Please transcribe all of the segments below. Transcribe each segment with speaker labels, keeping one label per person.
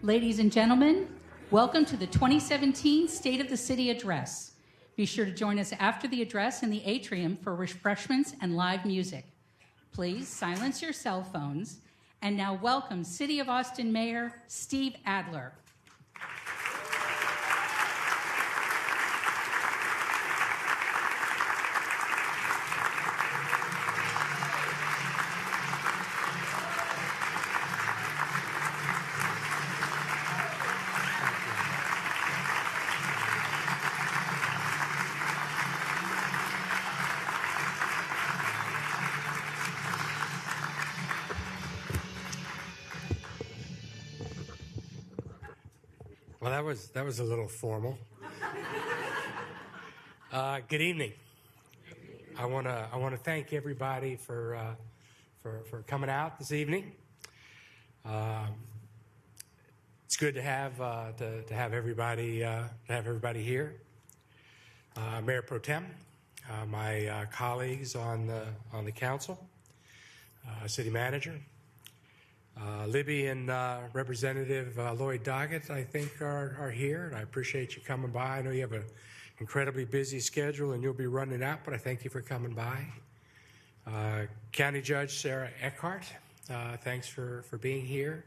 Speaker 1: Ladies and gentlemen, welcome to the 2017 State of the City Address. Be sure to join us after the address in the atrium for refreshments and live music. Please silence your cell phones. And now welcome City of Austin Mayor Steve Adler.
Speaker 2: Well, that was a little formal. Good evening. I want to thank everybody for coming out this evening. It's good to have everybody here. Mayor Pro Tem, my colleagues on the council, City Manager. Libby and Representative Lloyd Doggett, I think, are here, and I appreciate you coming by. I know you have an incredibly busy schedule, and you'll be running out, but I thank you for coming by. County Judge Sarah Eckhart, thanks for being here.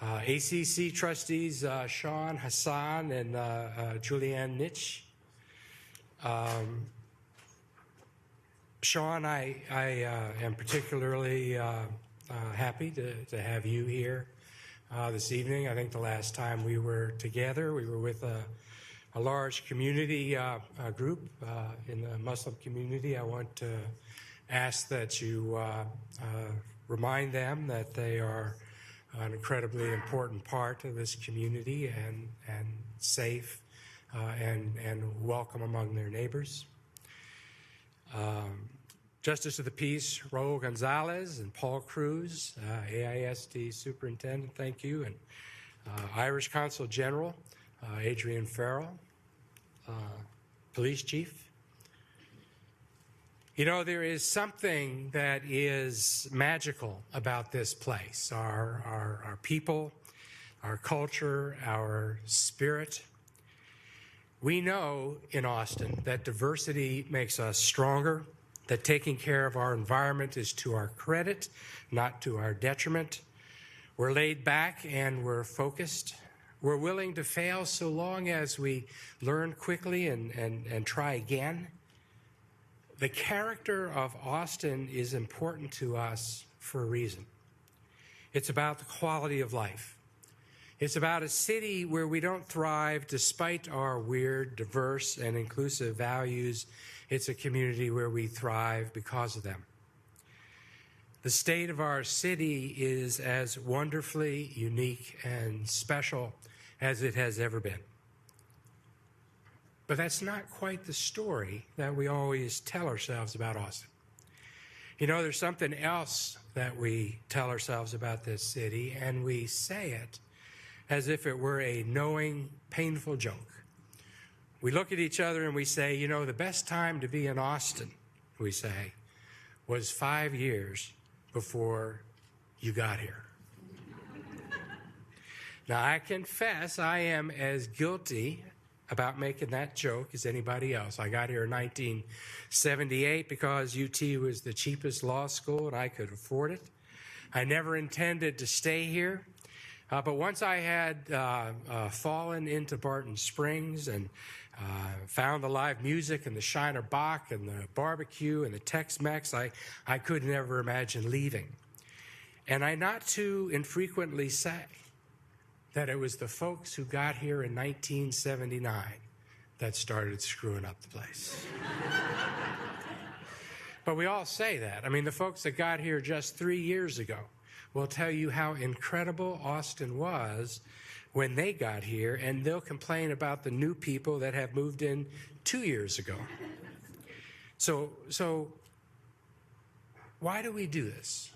Speaker 2: ACC trustees Sean Hassan and Julianne Nitsch. Sean, I am particularly happy to have you here this evening. I think the last time we were together, we were with a large community group in the Muslim community. I want to ask that you remind them that they are an incredibly important part of this community and safe and welcome among their neighbors. Justice of the Peace, Raul Gonzalez and Paul Cruz, AISD Superintendent, thank you, and Irish Consul General, Adrian Farrell, Police Chief. You know, there is something that is magical about this place, our people, our culture, our spirit. We know in Austin that diversity makes us stronger, that taking care of our environment is to our credit, not to our detriment. We're laid back and we're focused. We're willing to fail so long as we learn quickly and try again. The character of Austin is important to us for a reason. It's about the quality of life. It's about a city where we don't thrive despite our weird, diverse, and inclusive values. It's a community where we thrive because of them. The state of our city is as wonderfully unique and special as it has ever been. But that's not quite the story that we always tell ourselves about Austin. You know, there's something else that we tell ourselves about this city, and we say it as if it were a knowing, painful joke. We look at each other and we say, you know, the best time to be in Austin, we say, was 5 years before you got here. Now, I confess I am as guilty about making that joke as anybody else. I got here in 1978 because UT was the cheapest law school and I could afford it. I never intended to stay here. But once I had fallen into Barton Springs and found the live music and the Shiner Bock and the barbecue and the Tex-Mex, I could never imagine leaving. And I not too infrequently say that it was the folks who got here in 1979 that started screwing up the place. But we all say that. I mean, the folks that got here just 3 years ago will tell you how incredible Austin was when they got here, and they'll complain about the new people that have moved in 2 years ago. So why do we do this?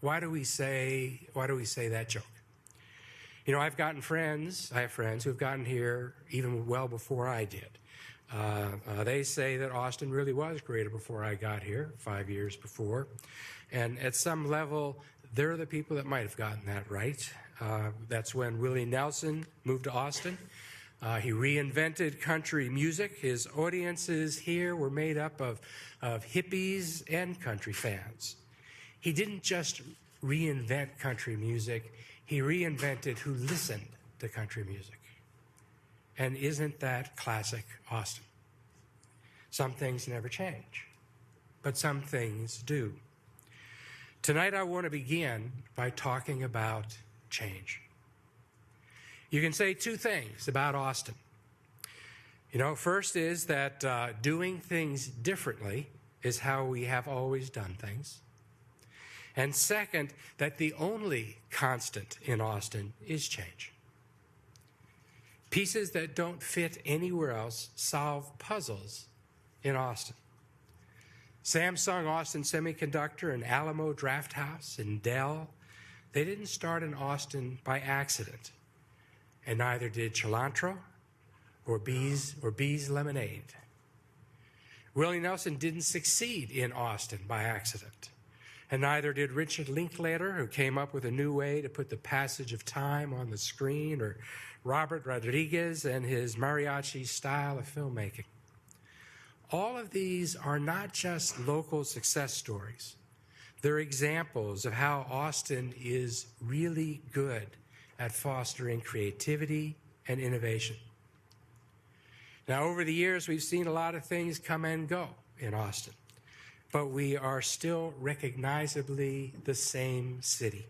Speaker 2: Why do we say that joke? You know, I have friends who've gotten here even well before I did. They say that Austin really was created before I got here, 5 years before. And at some level, They're the people that might have gotten that right. That's when Willie Nelson moved to Austin. He reinvented country music. His audiences here were made up of hippies and country fans. He didn't just reinvent country music, he reinvented who listened to country music. And isn't that classic Austin? Some things never change, but some things do. Tonight I want to begin by talking about change. You can say two things about Austin. First is that doing things differently is how we have always done things. And second, that the only constant in Austin is change. Pieces that don't fit anywhere else solve puzzles in Austin. Samsung Austin Semiconductor and Alamo Drafthouse and Dell, they didn't start in Austin by accident. And neither did cilantro or Bees Lemonade. Willie Nelson didn't succeed in Austin by accident. And neither did Richard Linklater, who came up with a new way to put the passage of time on the screen, or Robert Rodriguez and his mariachi style of filmmaking. All of these are not just local success stories. They're examples of how Austin is really good at fostering creativity and innovation. Now, over the years, we've seen a lot of things come and go in Austin, but we are still recognizably the same city.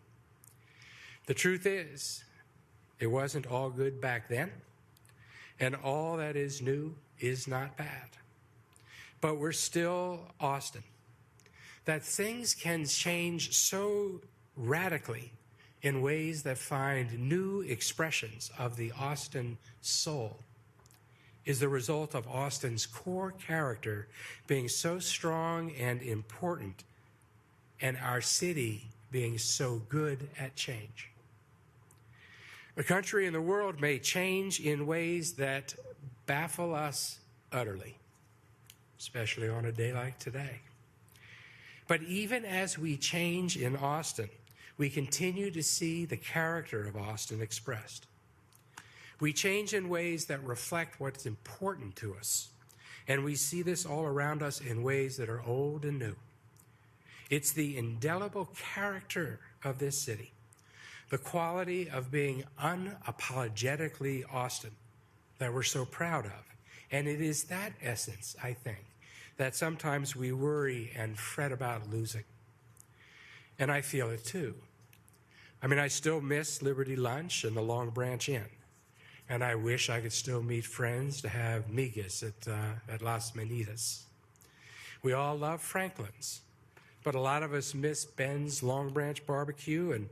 Speaker 2: The truth is, it wasn't all good back then, and all that is new is not bad. But we're still Austin. That things can change so radically in ways that find new expressions of the Austin soul is the result of Austin's core character being so strong and important, and our city being so good at change. The country and the world may change in ways that baffle us utterly, especially on a day like today. But even as we change in Austin, we continue to see the character of Austin expressed. We change in ways that reflect what's important to us, and we see this all around us in ways that are old and new. It's the indelible character of this city, the quality of being unapologetically Austin that we're so proud of. And it is that essence, I think, that sometimes we worry and fret about losing. And I feel it too. I still miss Liberty Lunch and the Long Branch Inn. And I wish I could still meet friends to have migas at Las Manitas. We all love Franklin's, but a lot of us miss Ben's Long Branch Barbecue, and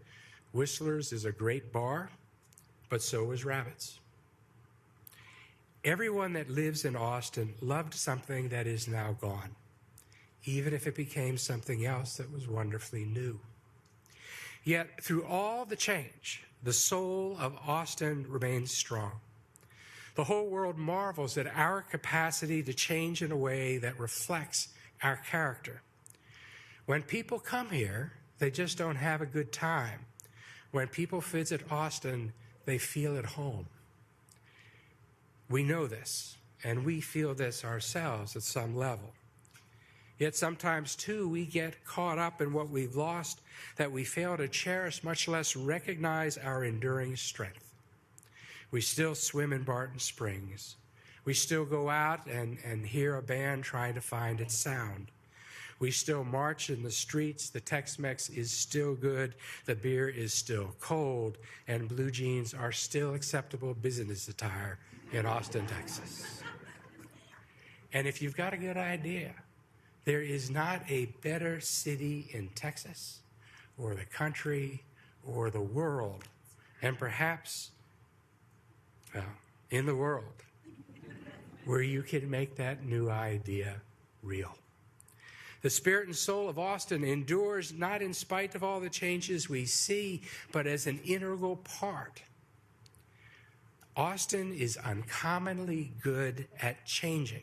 Speaker 2: Whistler's is a great bar, but so is Rabbit's. Everyone that lives in Austin loved something that is now gone, even if it became something else that was wonderfully new. Yet, through all the change, the soul of Austin remains strong. The whole world marvels at our capacity to change in a way that reflects our character. When people come here, they just don't have a good time. When people visit Austin, they feel at home. We know this, and we feel this ourselves at some level. Yet sometimes, too, we get caught up in what we've lost that we fail to cherish, much less recognize our enduring strength. We still swim in Barton Springs. We still go out and hear a band trying to find its sound. We still march in the streets. The Tex-Mex is still good. The beer is still cold. And blue jeans are still acceptable business attire in Austin, Texas. And if you've got a good idea, there is not a better city in Texas or the country or the world, and perhaps, in the world, where you can make that new idea real. The spirit and soul of Austin endures not in spite of all the changes we see, but as an integral part. Austin is uncommonly good at changing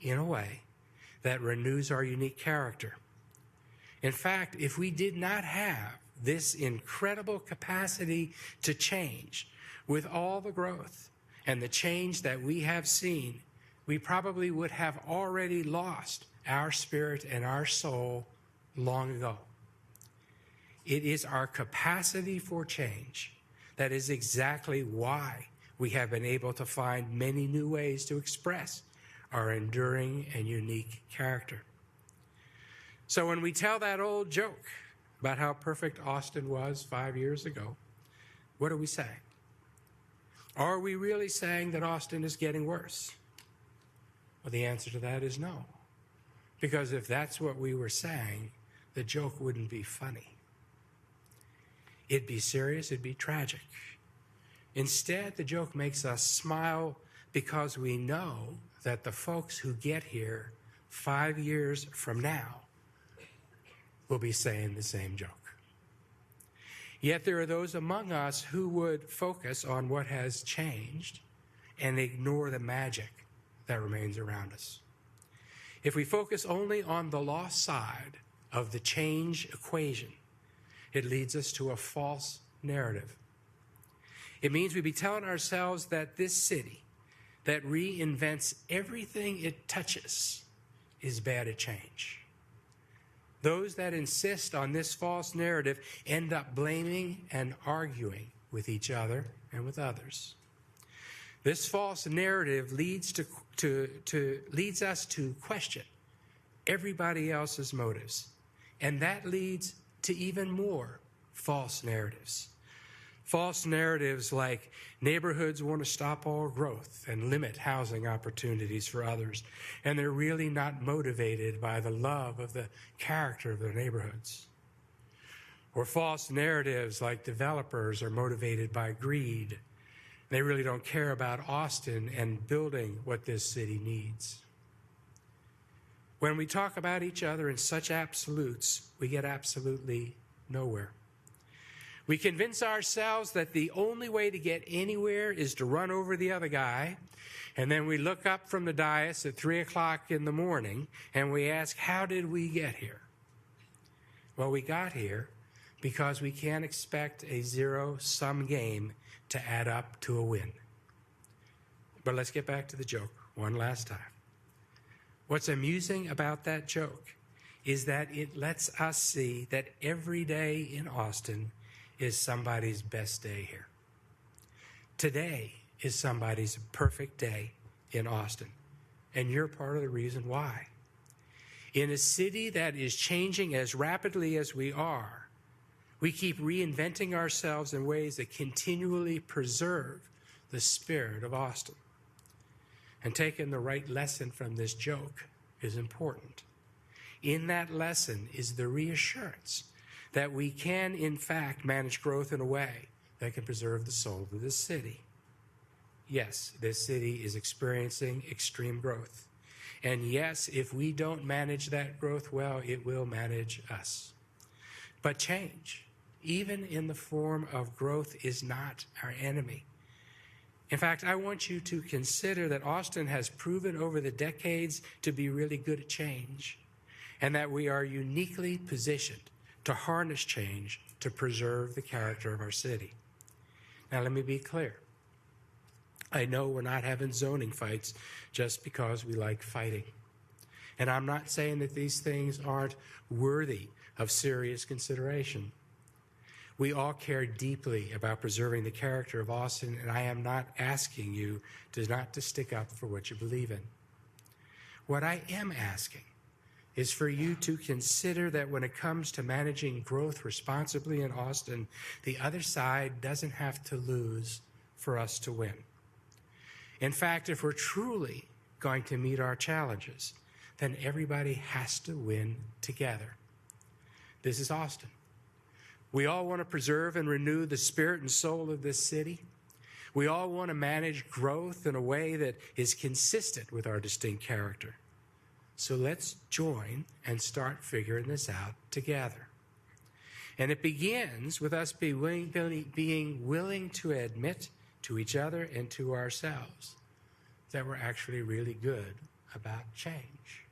Speaker 2: in a way that renews our unique character. In fact, if we did not have this incredible capacity to change, with all the growth and the change that we have seen, we probably would have already lost our spirit and our soul long ago. It is our capacity for change that is exactly why we have been able to find many new ways to express our enduring and unique character. So when we tell that old joke about how perfect Austin was 5 years ago, what are we saying? Are we really saying that Austin is getting worse? Well, the answer to that is no. Because if that's what we were saying, the joke wouldn't be funny. It'd be serious, it'd be tragic. Instead, the joke makes us smile because we know that the folks who get here 5 years from now will be saying the same joke. Yet there are those among us who would focus on what has changed and ignore the magic that remains around us. If we focus only on the lost side of the change equation, it leads us to a false narrative. It means we be telling ourselves that this city that reinvents everything it touches is bad at change. Those that insist on this false narrative end up blaming and arguing with each other and with others. This false narrative leads us to question everybody else's motives, and that leads to even more false narratives. False narratives like neighborhoods want to stop all growth and limit housing opportunities for others, and they're really not motivated by the love of the character of their neighborhoods. Or false narratives like developers are motivated by greed. They really don't care about Austin and building what this city needs. When we talk about each other in such absolutes, we get absolutely nowhere. We convince ourselves that the only way to get anywhere is to run over the other guy, and then we look up from the dais at 3 o'clock in the morning and we ask, how did we get here? Well, we got here because we can't expect a zero-sum game to add up to a win. But let's get back to the joke one last time. What's amusing about that joke is that it lets us see that every day in Austin is somebody's best day here. Today is somebody's perfect day in Austin, and you're part of the reason why. In a city that is changing as rapidly as we are, we keep reinventing ourselves in ways that continually preserve the spirit of Austin. And taking the right lesson from this joke is important. In that lesson is the reassurance that we can, in fact, manage growth in a way that can preserve the soul of this city. Yes, this city is experiencing extreme growth. And yes, if we don't manage that growth well, it will manage us. But change, even in the form of growth, is not our enemy. In fact, I want you to consider that Austin has proven over the decades to be really good at change, and that we are uniquely positioned to harness change to preserve the character of our city. Now, let me be clear. I know we're not having zoning fights just because we like fighting. And I'm not saying that these things aren't worthy of serious consideration. We all care deeply about preserving the character of Austin, and I am not asking you not to stick up for what you believe in. What I am asking is for you to consider that when it comes to managing growth responsibly in Austin, the other side doesn't have to lose for us to win. In fact, if we're truly going to meet our challenges, then everybody has to win together. This is Austin. We all want to preserve and renew the spirit and soul of this city. We all want to manage growth in a way that is consistent with our distinct character. So let's join and start figuring this out together. And it begins with us being willing to admit to each other and to ourselves that we're actually really good about change.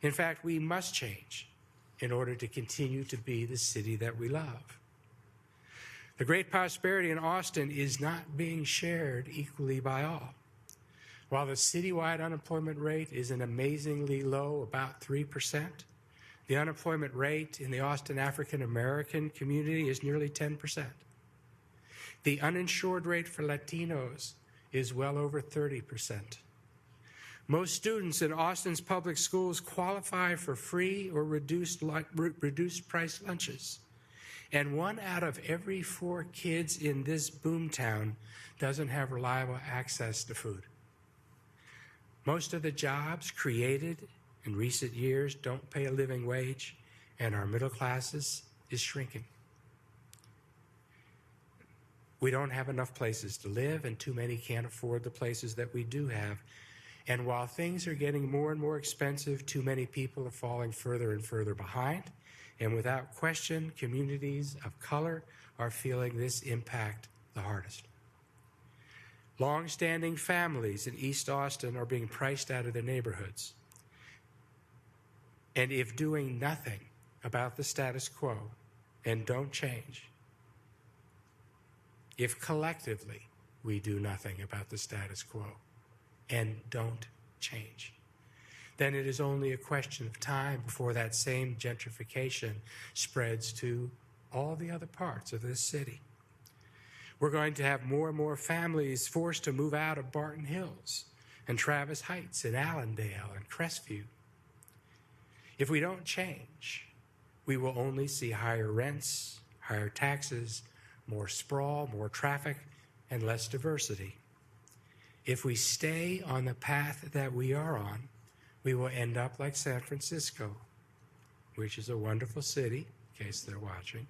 Speaker 2: In fact, we must change in order to continue to be the city that we love. The great prosperity in Austin is not being shared equally by all. While the citywide unemployment rate is an amazingly low, about 3%, the unemployment rate in the Austin African American community is nearly 10%. The uninsured rate for Latinos is well over 30%. Most students in Austin's public schools qualify for free or reduced price lunches. And 1 out of every 4 kids in this boomtown doesn't have reliable access to food. Most of the jobs created in recent years don't pay a living wage, and our middle classes is shrinking. We don't have enough places to live, and too many can't afford the places that we do have. And while things are getting more and more expensive, too many people are falling further and further behind. And without question, communities of color are feeling this impact the hardest. Long-standing families in East Austin are being priced out of their neighborhoods. And if doing nothing about the status quo and don't change, if collectively we do nothing about the status quo and don't change, then it is only a question of time before that same gentrification spreads to all the other parts of this city. We're going to have more and more families forced to move out of Barton Hills and Travis Heights and Allendale and Crestview. If we don't change, we will only see higher rents, higher taxes, more sprawl, more traffic, and less diversity. If we stay on the path that we are on, we will end up like San Francisco, which is a wonderful city, in case they're watching.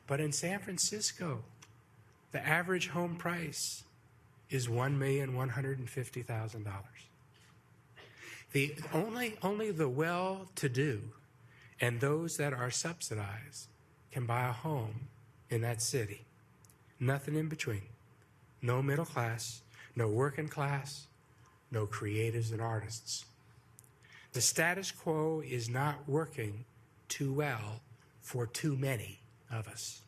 Speaker 2: But in San Francisco, the average home price is $1,150,000. Only the well-to-do and those that are subsidized can buy a home in that city. Nothing in between. No middle class, no working class, no creatives and artists. The status quo is not working too well for too many of us.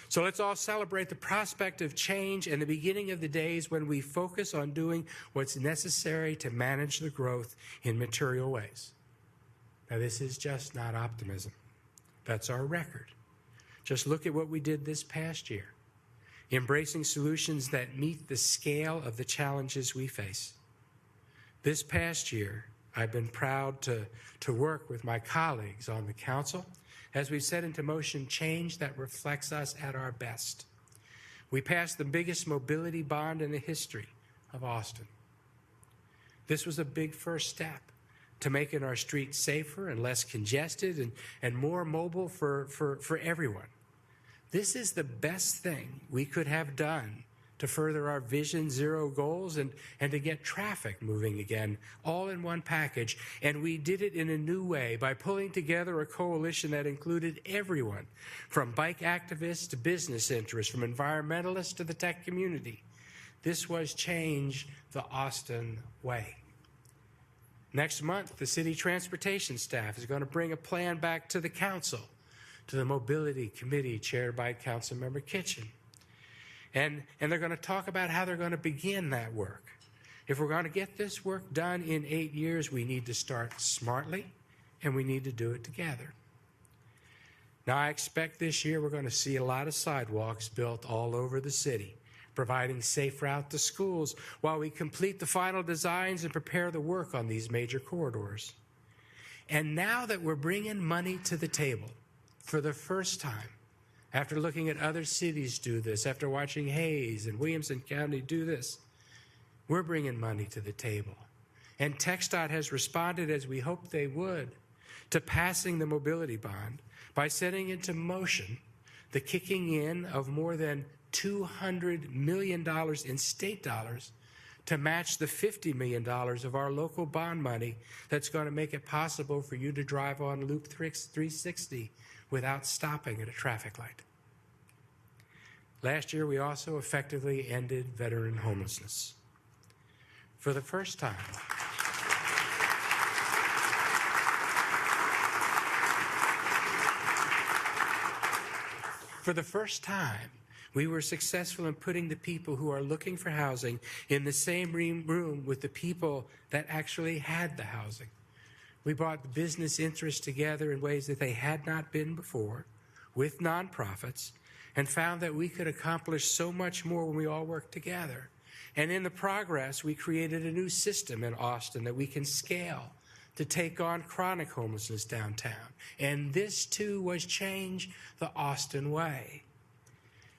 Speaker 2: So let's all celebrate the prospect of change and the beginning of the days when we focus on doing what's necessary to manage the growth in material ways. Now, this is just not optimism. That's our record. Just look at what we did this past year, embracing solutions that meet the scale of the challenges we face. This past year, I've been proud to work with my colleagues on the council as we set into motion change that reflects us at our best. We passed the biggest mobility bond in the history of Austin. This was a big first step to making our streets safer and less congested and more mobile for everyone. This is the best thing we could have done to further our Vision Zero goals and to get traffic moving again, all in one package. And we did it in a new way by pulling together a coalition that included everyone, from bike activists to business interests, from environmentalists to the tech community. This was Change the Austin Way. Next month, the city transportation staff is going to bring a plan back to the council, to the mobility committee chaired by Councilmember Kitchen. And they're going to talk about how they're going to begin that work. If we're going to get this work done in 8 years, we need to start smartly, and we need to do it together. Now, I expect this year we're going to see a lot of sidewalks built all over the city, providing safe route to schools while we complete the final designs and prepare the work on these major corridors. And now that we're bringing money to the table for the first time, after looking at other cities do this, after watching Hayes and Williamson County do this, we're bringing money to the table. And TxDOT has responded, as we hoped they would, to passing the mobility bond by setting into motion the kicking in of more than $200 million in state dollars to match the $50 million of our local bond money that's going to make it possible for you to drive on Loop 360 without stopping at a traffic light. Last year, we also effectively ended veteran homelessness. For the first time, For the first time, we were successful in putting the people who are looking for housing in the same room with the people that actually had the housing. We brought the business interests together in ways that they had not been before, with nonprofits, and found that we could accomplish so much more when we all worked together. And in the progress, we created a new system in Austin that we can scale to take on chronic homelessness downtown. And this, too, was change the Austin way.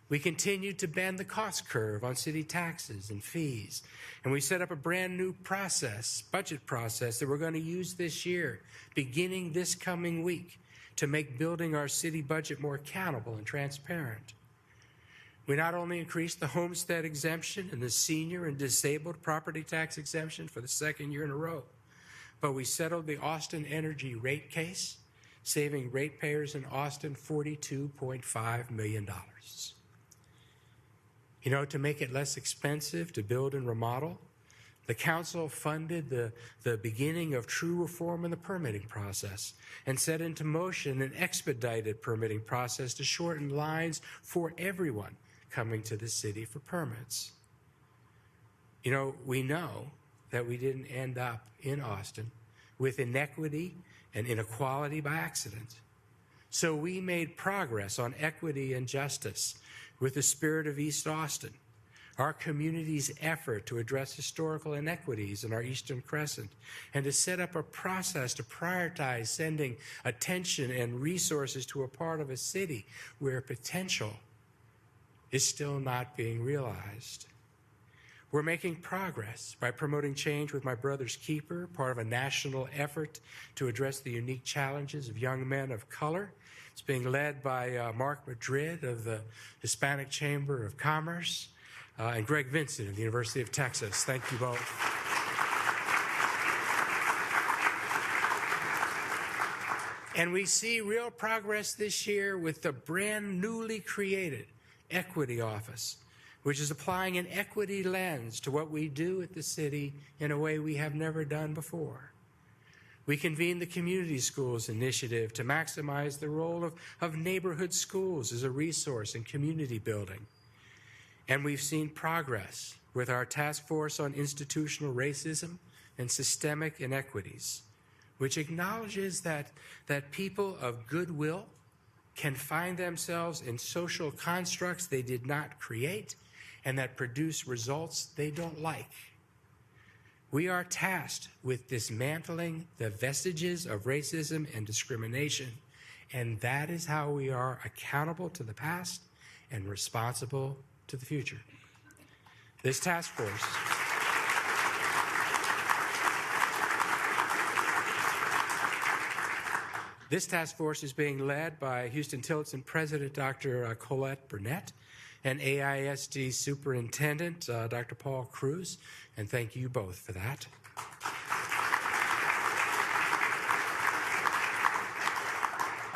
Speaker 2: We continued to bend the cost curve on city taxes and fees, and we set up a brand new budget process that we're going to use this year, beginning this coming week, to make building our city budget more accountable and transparent. We not only increased the homestead exemption and the senior and disabled property tax exemption for the second year in a row, but we settled the Austin Energy rate case, saving ratepayers in Austin $42.5 million. You know, to make it less expensive to build and remodel, the council funded the beginning of true reform in the permitting process and set into motion an expedited permitting process to shorten lines for everyone coming to the city for permits. You know that we didn't end up in Austin with inequity and inequality by accident. So we made progress on equity and justice with the spirit of East Austin, our community's effort to address historical inequities in our Eastern Crescent, and to set up a process to prioritize sending attention and resources to a part of a city where potential is still not being realized. We're making progress by promoting change with My Brother's Keeper, part of a national effort to address the unique challenges of young men of color. It's being led by Mark Madrid of the Hispanic Chamber of Commerce and Greg Vincent of the University of Texas. Thank you both. And we see real progress this year with the brand newly created Equity Office, which is applying an equity lens to what we do at the city in a way we have never done before. We convened the Community Schools Initiative to maximize the role of neighborhood schools as a resource in community building. And we've seen progress with our task force on institutional racism and systemic inequities, which acknowledges that people of goodwill can find themselves in social constructs they did not create and that produce results they don't like. We are tasked with dismantling the vestiges of racism and discrimination, and that is how we are accountable to the past and responsible to the future. This task force is being led by Houston Tillotson President Dr. Colette Burnett and AISD Superintendent Dr. Paul Cruz, and thank you both for that.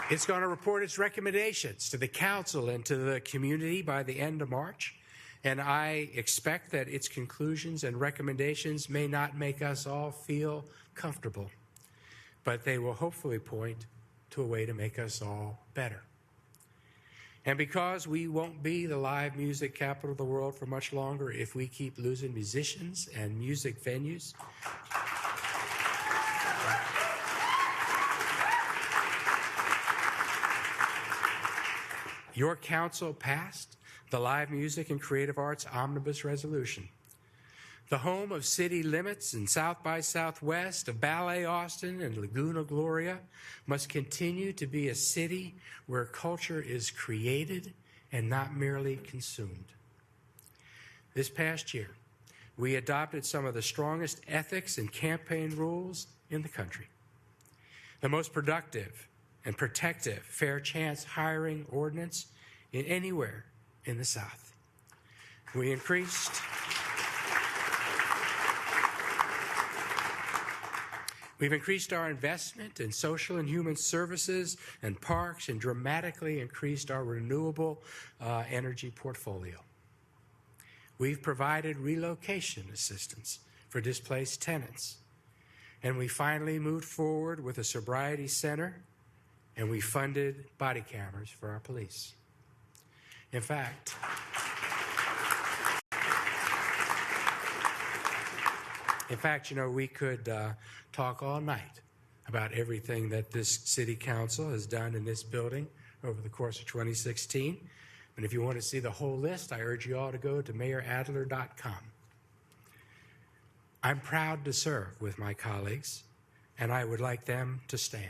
Speaker 2: It's going to report its recommendations to the council and to the community by the end of March, and I expect that its conclusions and recommendations may not make us all feel comfortable, but they will hopefully point to a way to make us all better. And because we won't be the live music capital of the world for much longer if we keep losing musicians and music venues, your council passed the Live Music and Creative Arts Omnibus Resolution. The home of City Limits and South by Southwest, of Ballet Austin and Laguna Gloria, must continue to be a city where culture is created and not merely consumed. This past year, we adopted some of the strongest ethics and campaign rules in the country. The most productive and protective fair chance hiring ordinance anywhere in the South. We've increased our investment in social and human services and parks and dramatically increased our renewable energy portfolio. We've provided relocation assistance for displaced tenants. And we finally moved forward with a sobriety center, and we funded body cameras for our police. In fact, we could talk all night about everything that this city council has done in this building over the course of 2016. And if you want to see the whole list, I urge you all to go to mayoradler.com. I'm proud to serve with my colleagues, and I would like them to stand.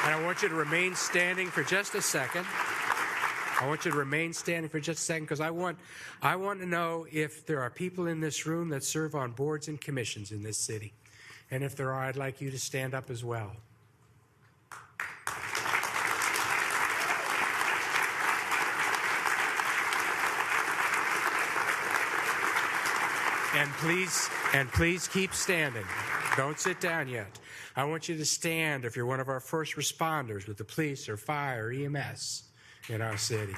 Speaker 2: And I want you to remain standing for just a second. Because I want to know if there are people in this room that serve on boards and commissions in this city. And if there are, I'd like you to stand up as well. And please keep standing. Don't sit down yet. I want you to stand if you're one of our first responders with the police or fire or EMS in our city.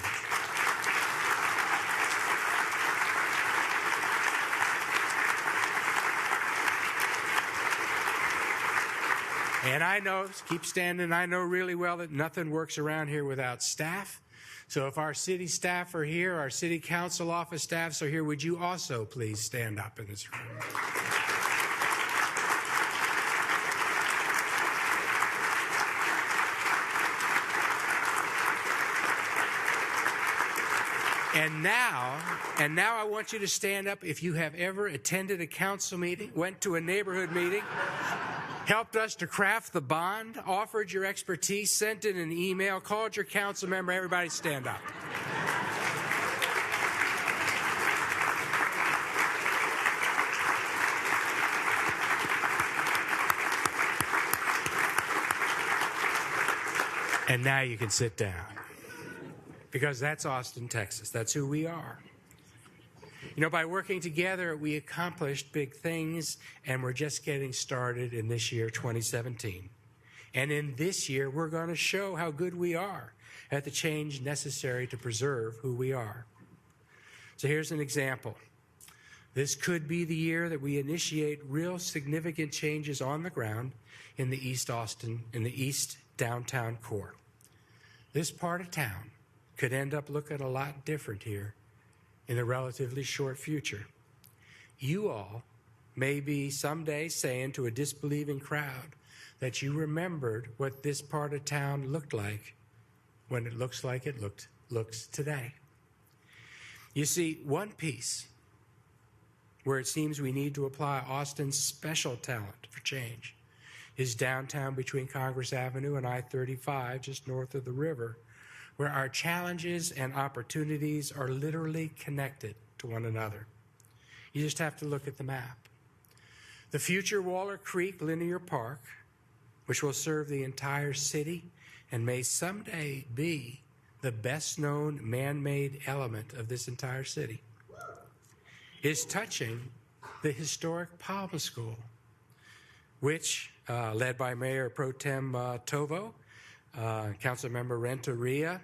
Speaker 2: And I know, keep standing, I know really well that nothing works around here without staff. So if our city staff are here, our city council office staffs are here, would you also please stand up in this room? And now I want you to stand up if you have ever attended a council meeting, went to a neighborhood meeting, helped us to craft the bond, offered your expertise, sent in an email, called your council member. Everybody stand up. And now you can sit down. Because that's Austin, Texas. That's who we are. You know, by working together, we accomplished big things, and we're just getting started in this year, 2017. And in this year, we're going to show how good we are at the change necessary to preserve who we are. So here's an example. This could be the year that we initiate real significant changes on the ground in the East Austin, in the East downtown core. This part of town could end up looking a lot different here in the relatively short future. You all may be someday saying to a disbelieving crowd that you remembered what this part of town looked like when it looks like it looks today. You see, one piece where it seems we need to apply Austin's special talent for change is downtown between Congress Avenue and I-35, just north of the river, where our challenges and opportunities are literally connected to one another. You just have to look at the map. The future Waller Creek Linear Park, which will serve the entire city and may someday be the best-known man-made element of this entire city, is touching the historic Palma School, which, led by Mayor Pro Tem Tovo, Councilmember Renteria,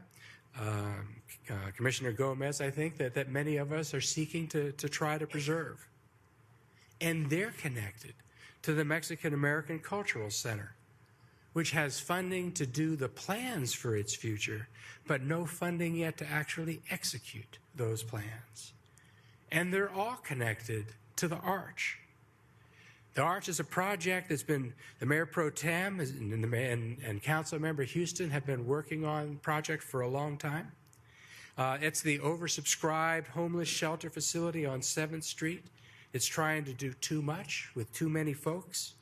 Speaker 2: Commissioner Gomez, I think, that many of us are seeking to try to preserve. And they're connected to the Mexican-American Cultural Center, which has funding to do the plans for its future, but no funding yet to actually execute those plans. And they're all connected to the Arch. The Arch is a project that's been, the Mayor Pro Tem and Council Member Houston have been working on the project for a long time. It's the oversubscribed homeless shelter facility on 7th Street. It's trying to do too much with too many folks,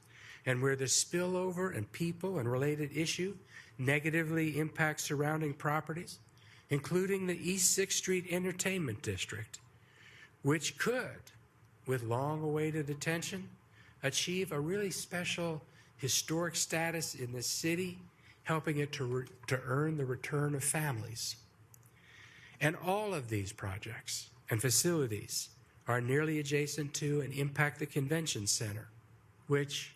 Speaker 2: and where the spillover and people and related issue negatively impact surrounding properties, including the East 6th Street Entertainment District, which could, with long-awaited attention, achieve a really special historic status in the city, helping it to earn the return of families. And all of these projects and facilities are nearly adjacent to and impact the convention center, which,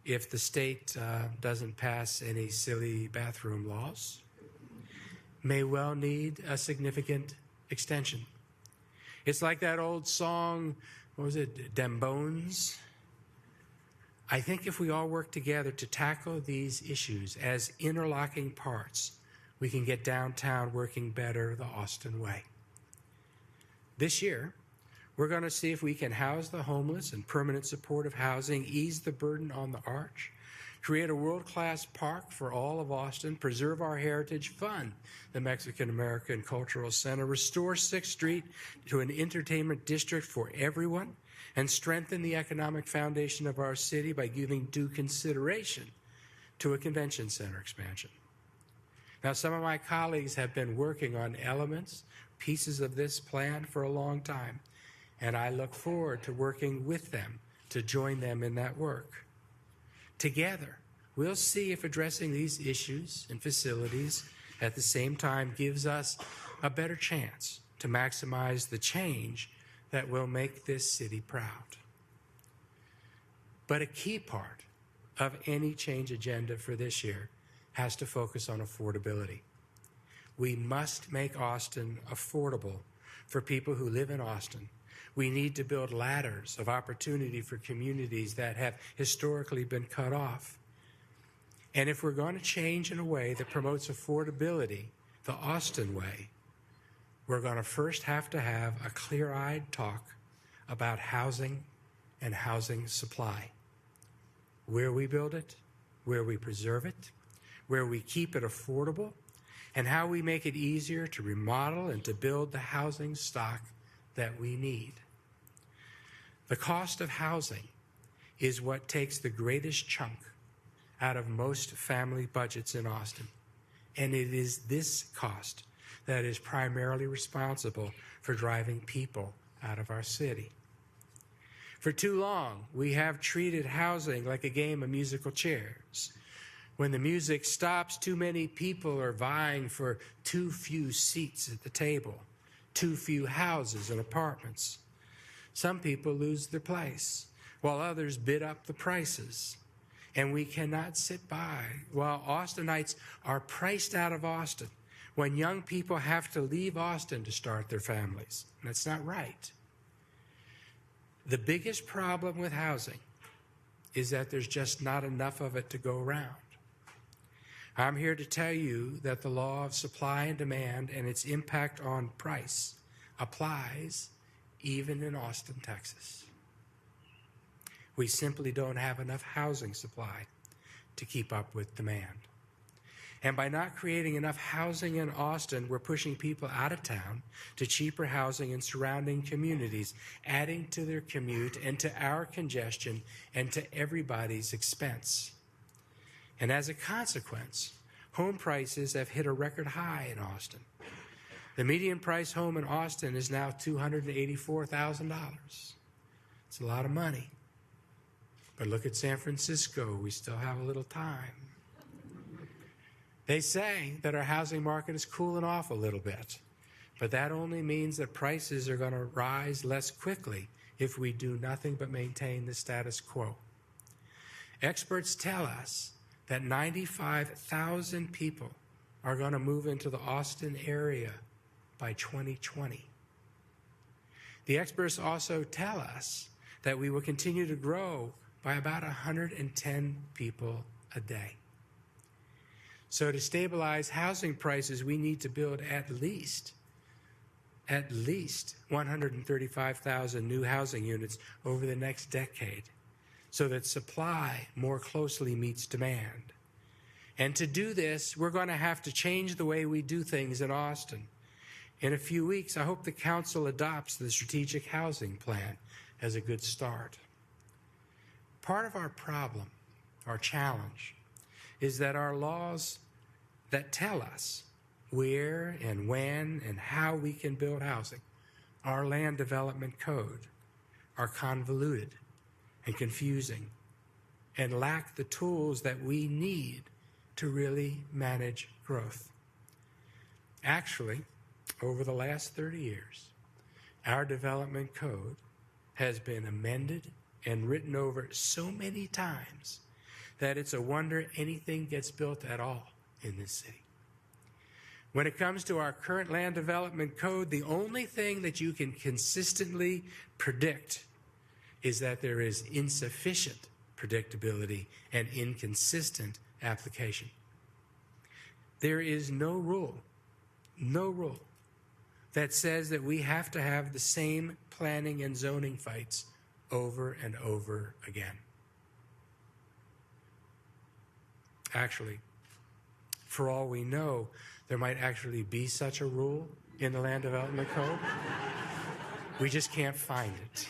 Speaker 2: if the state doesn't pass any silly bathroom laws, may well need a significant extension. It's like that old song, what was it, Dem Bones? I think if we all work together to tackle these issues as interlocking parts, we can get downtown working better the Austin way. This year, we're going to see if we can house the homeless in permanent supportive housing, ease the burden on the arch, create a world-class park for all of Austin, preserve our heritage, fund the Mexican-American Cultural Center, restore 6th Street to an entertainment district for everyone, and strengthen the economic foundation of our city by giving due consideration to a convention center expansion. Now, some of my colleagues have been working on elements, pieces of this plan for a long time, and I look forward to working with them to join them in that work. Together, we'll see if addressing these issues and facilities at the same time gives us a better chance to maximize the change that will make this city proud. But a key part of any change agenda for this year has to focus on affordability. We must make Austin affordable for people who live in Austin. We need to build ladders of opportunity for communities that have historically been cut off. And if we're going to change in a way that promotes affordability, the Austin way, we're going to first have to have a clear-eyed talk about housing and housing supply. Where we build it, where we preserve it, where we keep it affordable, and how we make it easier to remodel and to build the housing stock that we need. The cost of housing is what takes the greatest chunk out of most family budgets in Austin. And it is this cost that is primarily responsible for driving people out of our city. For too long, we have treated housing like a game of musical chairs. When the music stops, too many people are vying for too few seats at the table, too few houses and apartments. Some people lose their place, while others bid up the prices. And we cannot sit by while Austinites are priced out of Austin, when young people have to leave Austin to start their families. That's not right. The biggest problem with housing is that there's just not enough of it to go around. I'm here to tell you that the law of supply and demand and its impact on price applies even in Austin, Texas. We simply don't have enough housing supply to keep up with demand. And by not creating enough housing in Austin, we're pushing people out of town to cheaper housing in surrounding communities, adding to their commute and to our congestion and to everybody's expense. And as a consequence, home prices have hit a record high in Austin. The median price home in Austin is now $284,000. It's a lot of money. But look at San Francisco. We still have a little time. They say that our housing market is cooling off a little bit, but that only means that prices are going to rise less quickly if we do nothing but maintain the status quo. Experts tell us that 95,000 people are going to move into the Austin area by 2020. The experts also tell us that we will continue to grow by about 110 people a day. So to stabilize housing prices, we need to build at least 135,000 new housing units over the next decade so that supply more closely meets demand. And to do this, we're going to have to change the way we do things in Austin. In a few weeks, I hope the council adopts the strategic housing plan as a good start. Part of our problem, our challenge, is that our laws that tell us where and when and how we can build housing, our land development code, are convoluted and confusing and lack the tools that we need to really manage growth. Actually, over the last 30 years, our development code has been amended and written over so many times that it's a wonder anything gets built at all in this city. When it comes to our current land development code, the only thing that you can consistently predict is that there is insufficient predictability, and inconsistent application. There is no rule that says that we have to have the same planning and zoning fights over and over again. Actually, for all we know, there might actually be such a rule in the Land Development Code. We just can't find it.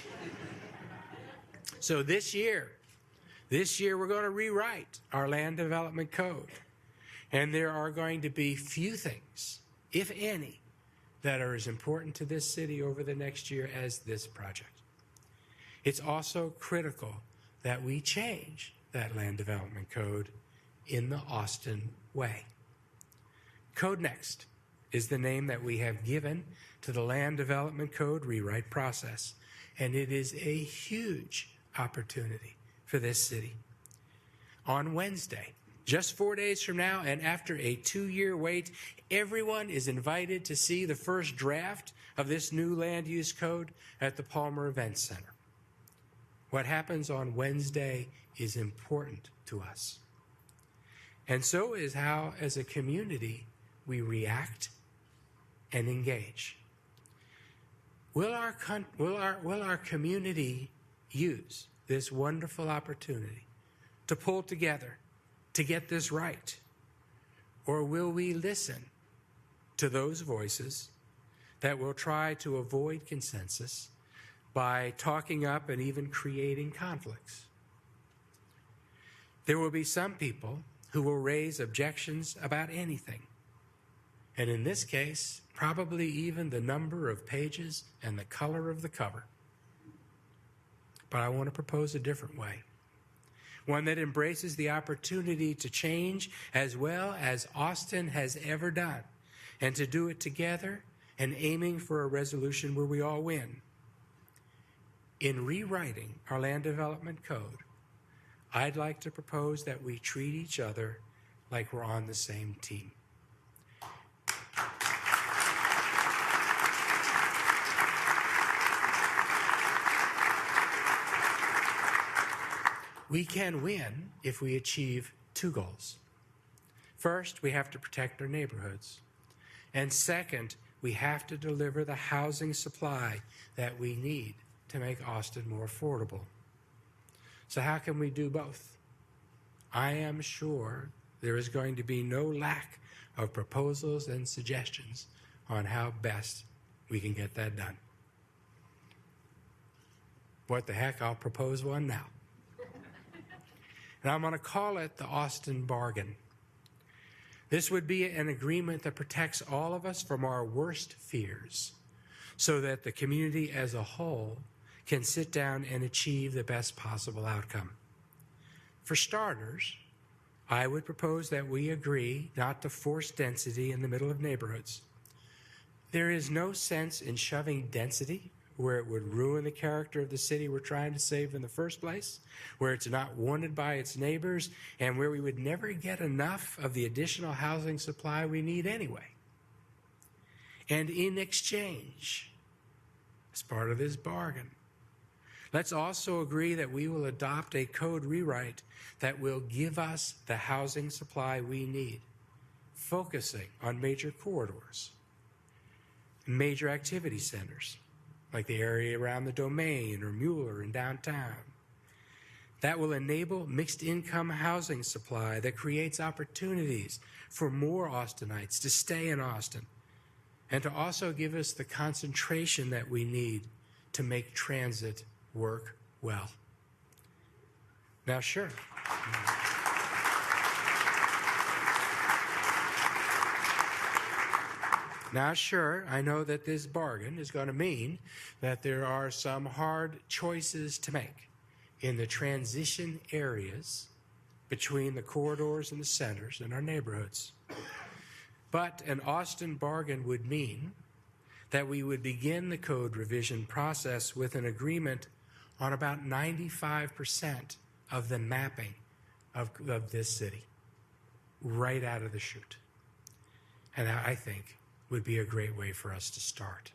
Speaker 2: So this year we're going to rewrite our Land Development Code. And there are going to be few things, if any, that are as important to this city over the next year as this project. It's also critical that we change that Land Development Code in the Austin way. Code Next is the name that we have given to the Land Development Code rewrite process, and it is a huge opportunity for this city. On Wednesday, just 4 days from now, and after a 2-year wait, everyone is invited to see the first draft of this new land use code at the Palmer Events Center. What happens on Wednesday is important to us. And so is how, as a community, we react and engage. Will our community use this wonderful opportunity to pull together to get this right? Or will we listen to those voices that will try to avoid consensus by talking up and even creating conflicts? There will be some people who will raise objections about anything. And in this case, probably even the number of pages and the color of the cover. But I want to propose a different way. One that embraces the opportunity to change as well as Austin has ever done, and to do it together and aiming for a resolution where we all win. In rewriting our Land Development Code, I'd like to propose that we treat each other like we're on the same team. We can win if we achieve 2 goals. First, we have to protect our neighborhoods. And second, we have to deliver the housing supply that we need to make Austin more affordable. So how can we do both? I am sure there is going to be no lack of proposals and suggestions on how best we can get that done. What the heck, I'll propose one now. And I'm going to call it the Austin Bargain. This would be an agreement that protects all of us from our worst fears so that the community as a whole can sit down and achieve the best possible outcome. For starters, I would propose that we agree not to force density in the middle of neighborhoods. There is no sense in shoving density where it would ruin the character of the city we're trying to save in the first place, where it's not wanted by its neighbors, and where we would never get enough of the additional housing supply we need anyway. And in exchange, as part of this bargain, let's also agree that we will adopt a code rewrite that will give us the housing supply we need, focusing on major corridors, major activity centers, like the area around the Domain or Mueller in downtown. That will enable mixed income housing supply that creates opportunities for more Austinites to stay in Austin, and to also give us the concentration that we need to make transit work well. Now, sure. Now, sure, I know that this bargain is going to mean that there are some hard choices to make in the transition areas between the corridors and the centers in our neighborhoods. But an Austin bargain would mean that we would begin the code revision process with an agreement on about 95% of the mapping of this city right out of the chute. And I think would be a great way for us to start.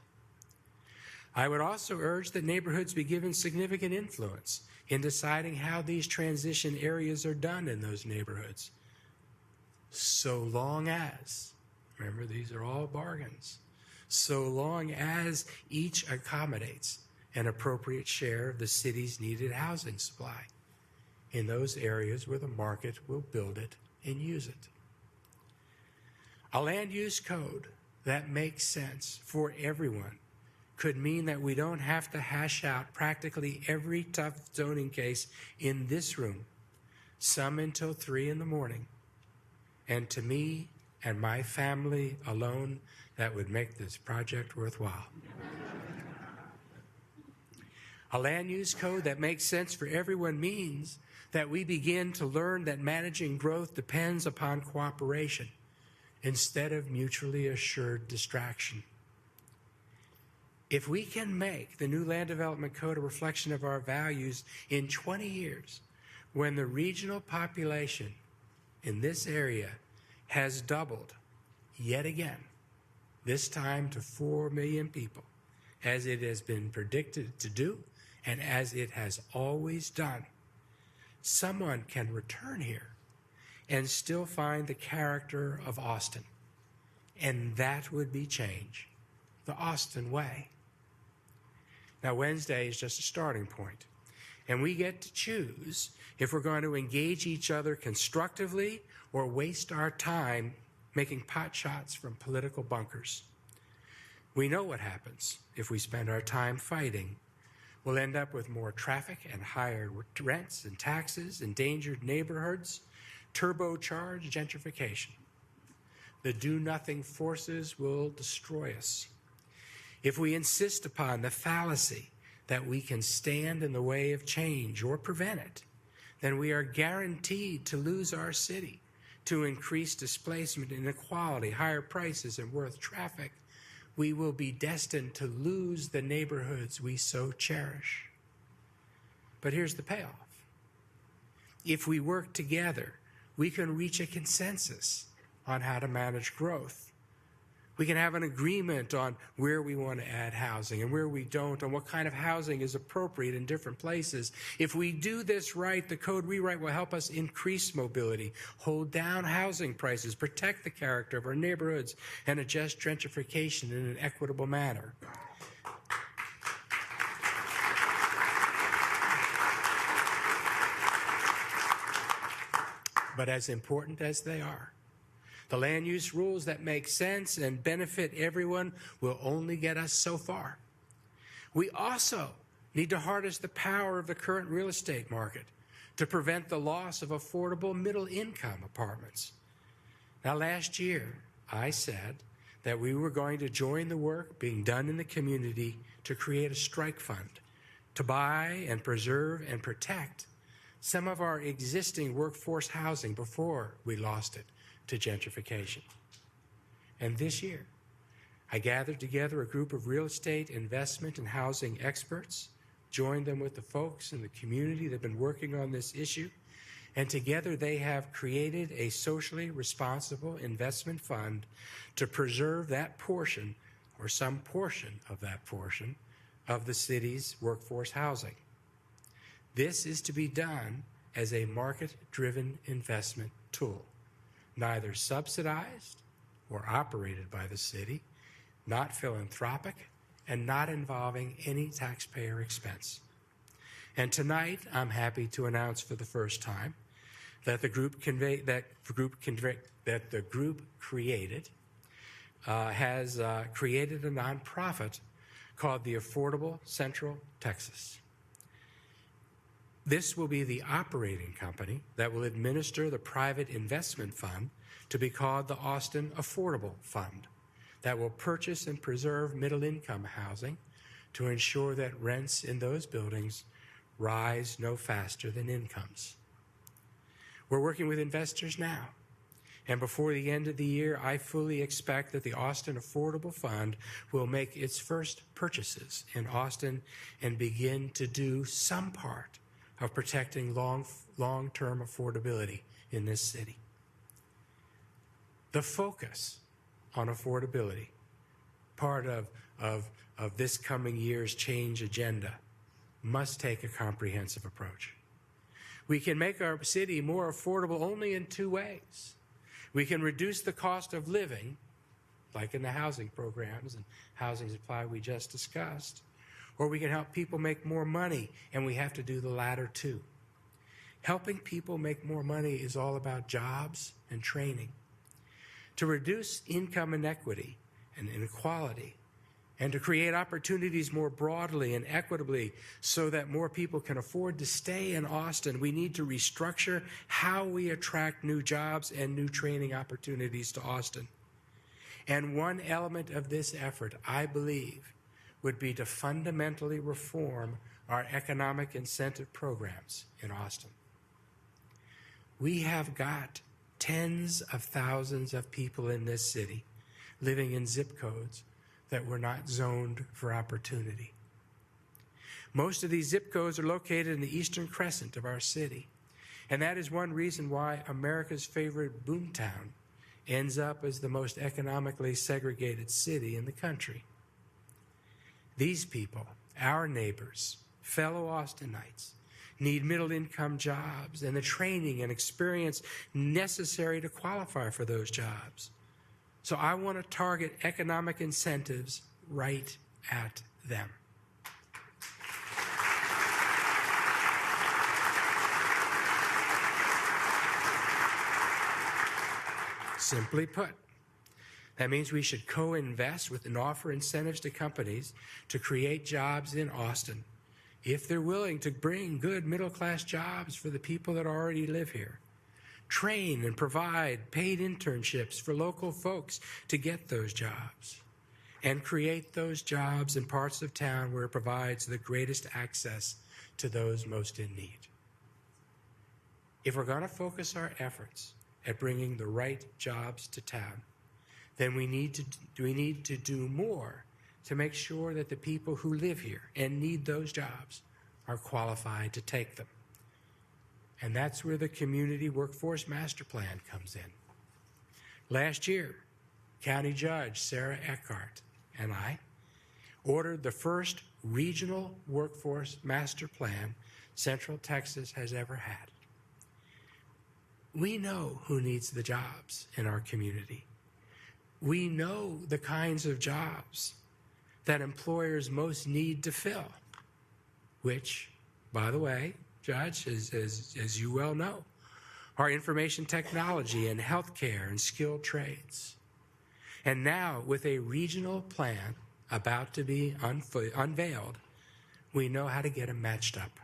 Speaker 2: I would also urge that neighborhoods be given significant influence in deciding how these transition areas are done in those neighborhoods. So long as, remember, these are all bargains, so long as each accommodates an appropriate share of the city's needed housing supply in those areas where the market will build it and use it. A land use code that makes sense for everyone could mean that we don't have to hash out practically every tough zoning case in this room, some until 3 a.m. And to me and my family alone, that would make this project worthwhile. A land use code that makes sense for everyone means that we begin to learn that managing growth depends upon cooperation instead of mutually assured distraction. If we can make the new land development code a reflection of our values in 20 years, when the regional population in this area has doubled yet again, this time to 4 million people, as it has been predicted to do and as it has always done, someone can return here and still find the character of Austin. And that would be change, the Austin way. Now, Wednesday is just a starting point, and we get to choose if we're going to engage each other constructively or waste our time making pot shots from political bunkers. We know what happens if we spend our time fighting. We'll end up with more traffic and higher rents and taxes, endangered neighborhoods, turbocharged gentrification. The do-nothing forces will destroy us. If we insist upon the fallacy that we can stand in the way of change or prevent it, then we are guaranteed to lose our city to increased displacement, inequality, higher prices, and worse traffic. We will be destined to lose the neighborhoods we so cherish. But here's the payoff. If we work together, we can reach a consensus on how to manage growth. We can have an agreement on where we want to add housing and where we don't, and what kind of housing is appropriate in different places. If we do this right, the code rewrite will help us increase mobility, hold down housing prices, protect the character of our neighborhoods, and adjust gentrification in an equitable manner. But as important as they are, the land use rules that make sense and benefit everyone will only get us so far. We also need to harness the power of the current real estate market to prevent the loss of affordable middle-income apartments. Now, last year, I said that we were going to join the work being done in the community to create a strike fund to buy and preserve and protect some of our existing workforce housing before we lost it to gentrification. And this year, I gathered together a group of real estate, investment, and housing experts, joined them with the folks in the community that have been working on this issue, and together they have created a socially responsible investment fund to preserve that portion, or some portion of that portion, of the city's workforce housing. This is to be done as a market-driven investment tool, neither subsidized or operated by the city, not philanthropic, and not involving any taxpayer expense. And tonight, I'm happy to announce for the first time that the group created has created a nonprofit called the Affordable Central Texas. This will be the operating company that will administer the private investment fund to be called the Austin Affordable Fund that will purchase and preserve middle-income housing to ensure that rents in those buildings rise no faster than incomes. We're working with investors now, and before the end of the year, I fully expect that the Austin Affordable Fund will make its first purchases in Austin and begin to do some part of protecting long-term affordability in this city. The focus on affordability, part of this coming year's change agenda, must take a comprehensive approach. We can make our city more affordable only in two ways. We can reduce the cost of living, like in the housing programs and housing supply we just discussed, or we can help people make more money, and we have to do the latter too. Helping people make more money is all about jobs and training. To reduce income inequity and inequality, and to create opportunities more broadly and equitably so that more people can afford to stay in Austin, we need to restructure how we attract new jobs and new training opportunities to Austin. And one element of this effort, I believe, would be to fundamentally reform our economic incentive programs in Austin. We have got tens of thousands of people in this city living in zip codes that were not zoned for opportunity. Most of these zip codes are located in the eastern crescent of our city, and that is one reason why America's favorite boomtown ends up as the most economically segregated city in the country. These people, our neighbors, fellow Austinites, need middle-income jobs and the training and experience necessary to qualify for those jobs. So I want to target economic incentives right at them. Simply put, that means we should co-invest with and offer incentives to companies to create jobs in Austin if they're willing to bring good middle-class jobs for the people that already live here. Train and provide paid internships for local folks to get those jobs, and create those jobs in parts of town where it provides the greatest access to those most in need. If we're going to focus our efforts at bringing the right jobs to town, then we need to do more to make sure that the people who live here and need those jobs are qualified to take them. And that's where the Community Workforce Master Plan comes in. Last year, County Judge Sarah Eckhart and I ordered the first regional workforce master plan Central Texas has ever had. We know who needs the jobs in our community. We know the kinds of jobs that employers most need to fill, which, by the way, Judge, as you well know, are information technology and healthcare and skilled trades. And now, with a regional plan about to be unveiled, we know how to get them matched up.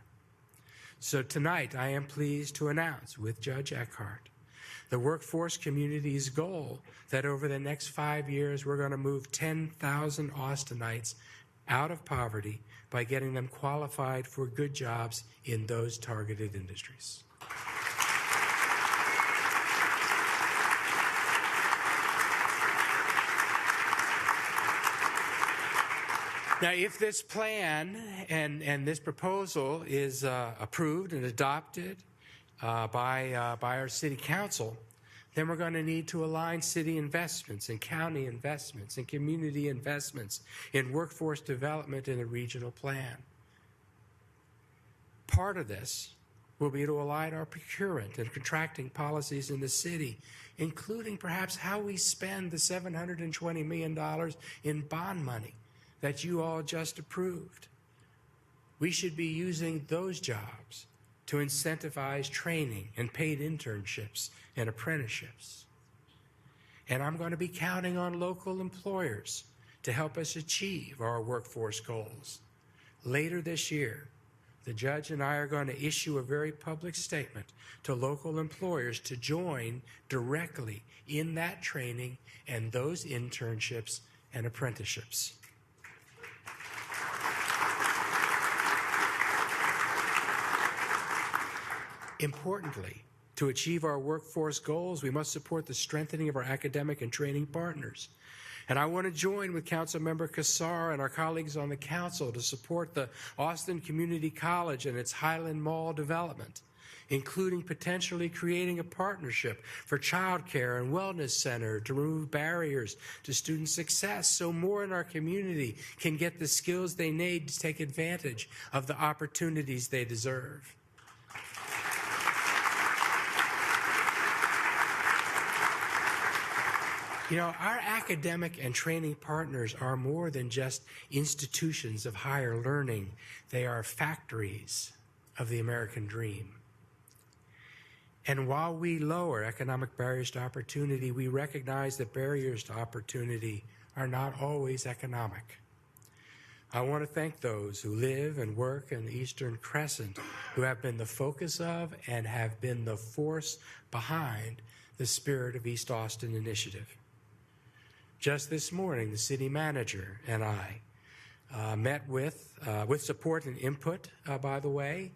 Speaker 2: So tonight, I am pleased to announce with Judge Eckhart the workforce community's goal that over the next 5 years, we're going to move 10,000 Austinites out of poverty by getting them qualified for good jobs in those targeted industries. Now, if this plan and this proposal is approved and adopted by our city council, then we're going to need to align city investments and county investments and community investments in workforce development in a regional plan. Part of this will be to align our procurement and contracting policies in the city, including perhaps how we spend the $720 million in bond money that you all just approved. We should be using those jobs to incentivize training and paid internships and apprenticeships. And I'm going to be counting on local employers to help us achieve our workforce goals. Later this year, the judge and I are going to issue a very public statement to local employers to join directly in that training and those internships and apprenticeships. Importantly, to achieve our workforce goals, we must support the strengthening of our academic and training partners. And I want to join with Councilmember Kassar and our colleagues on the council to support the Austin Community College and its Highland Mall development, including potentially creating a partnership for childcare and wellness center to remove barriers to student success so more in our community can get the skills they need to take advantage of the opportunities they deserve. You know, our academic and training partners are more than just institutions of higher learning. They are factories of the American dream. And while we lower economic barriers to opportunity, we recognize that barriers to opportunity are not always economic. I want to thank those who live and work in the Eastern Crescent, who have been the focus of and have been the force behind the Spirit of East Austin initiative. Just this morning, the city manager and I met with support and input, by the way,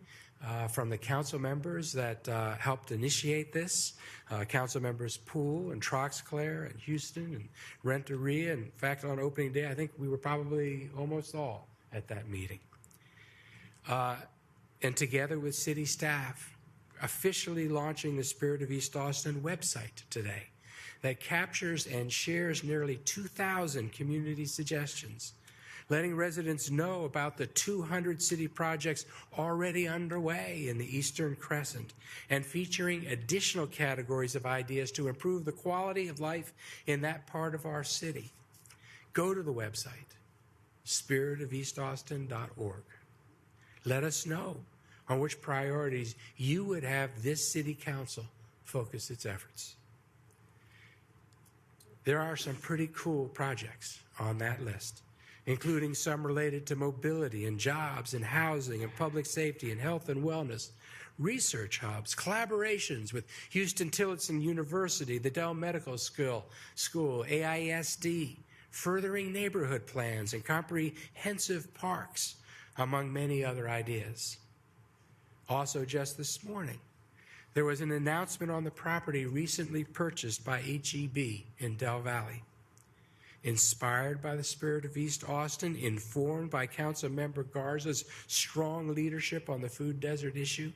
Speaker 2: from the council members that helped initiate this, council members Poole and Troxclair and Houston and Renteria. In fact, on opening day, I think we were probably almost all at that meeting. And together with city staff, officially launching the Spirit of East Austin website today that captures and shares nearly 2,000 community suggestions, letting residents know about the 200 city projects already underway in the Eastern Crescent, and featuring additional categories of ideas to improve the quality of life in that part of our city. Go to the website, spiritofeastaustin.org. Let us know on which priorities you would have this city council focus its efforts. There are some pretty cool projects on that list, including some related to mobility and jobs and housing and public safety and health and wellness, research hubs, collaborations with Houston-Tillotson University, the Dell Medical School, AISD, furthering neighborhood plans and comprehensive parks, among many other ideas. Also, just this morning, there was an announcement on the property recently purchased by HEB in Del Valley. Inspired by the Spirit of East Austin, informed by Council Member Garza's strong leadership on the food desert issue,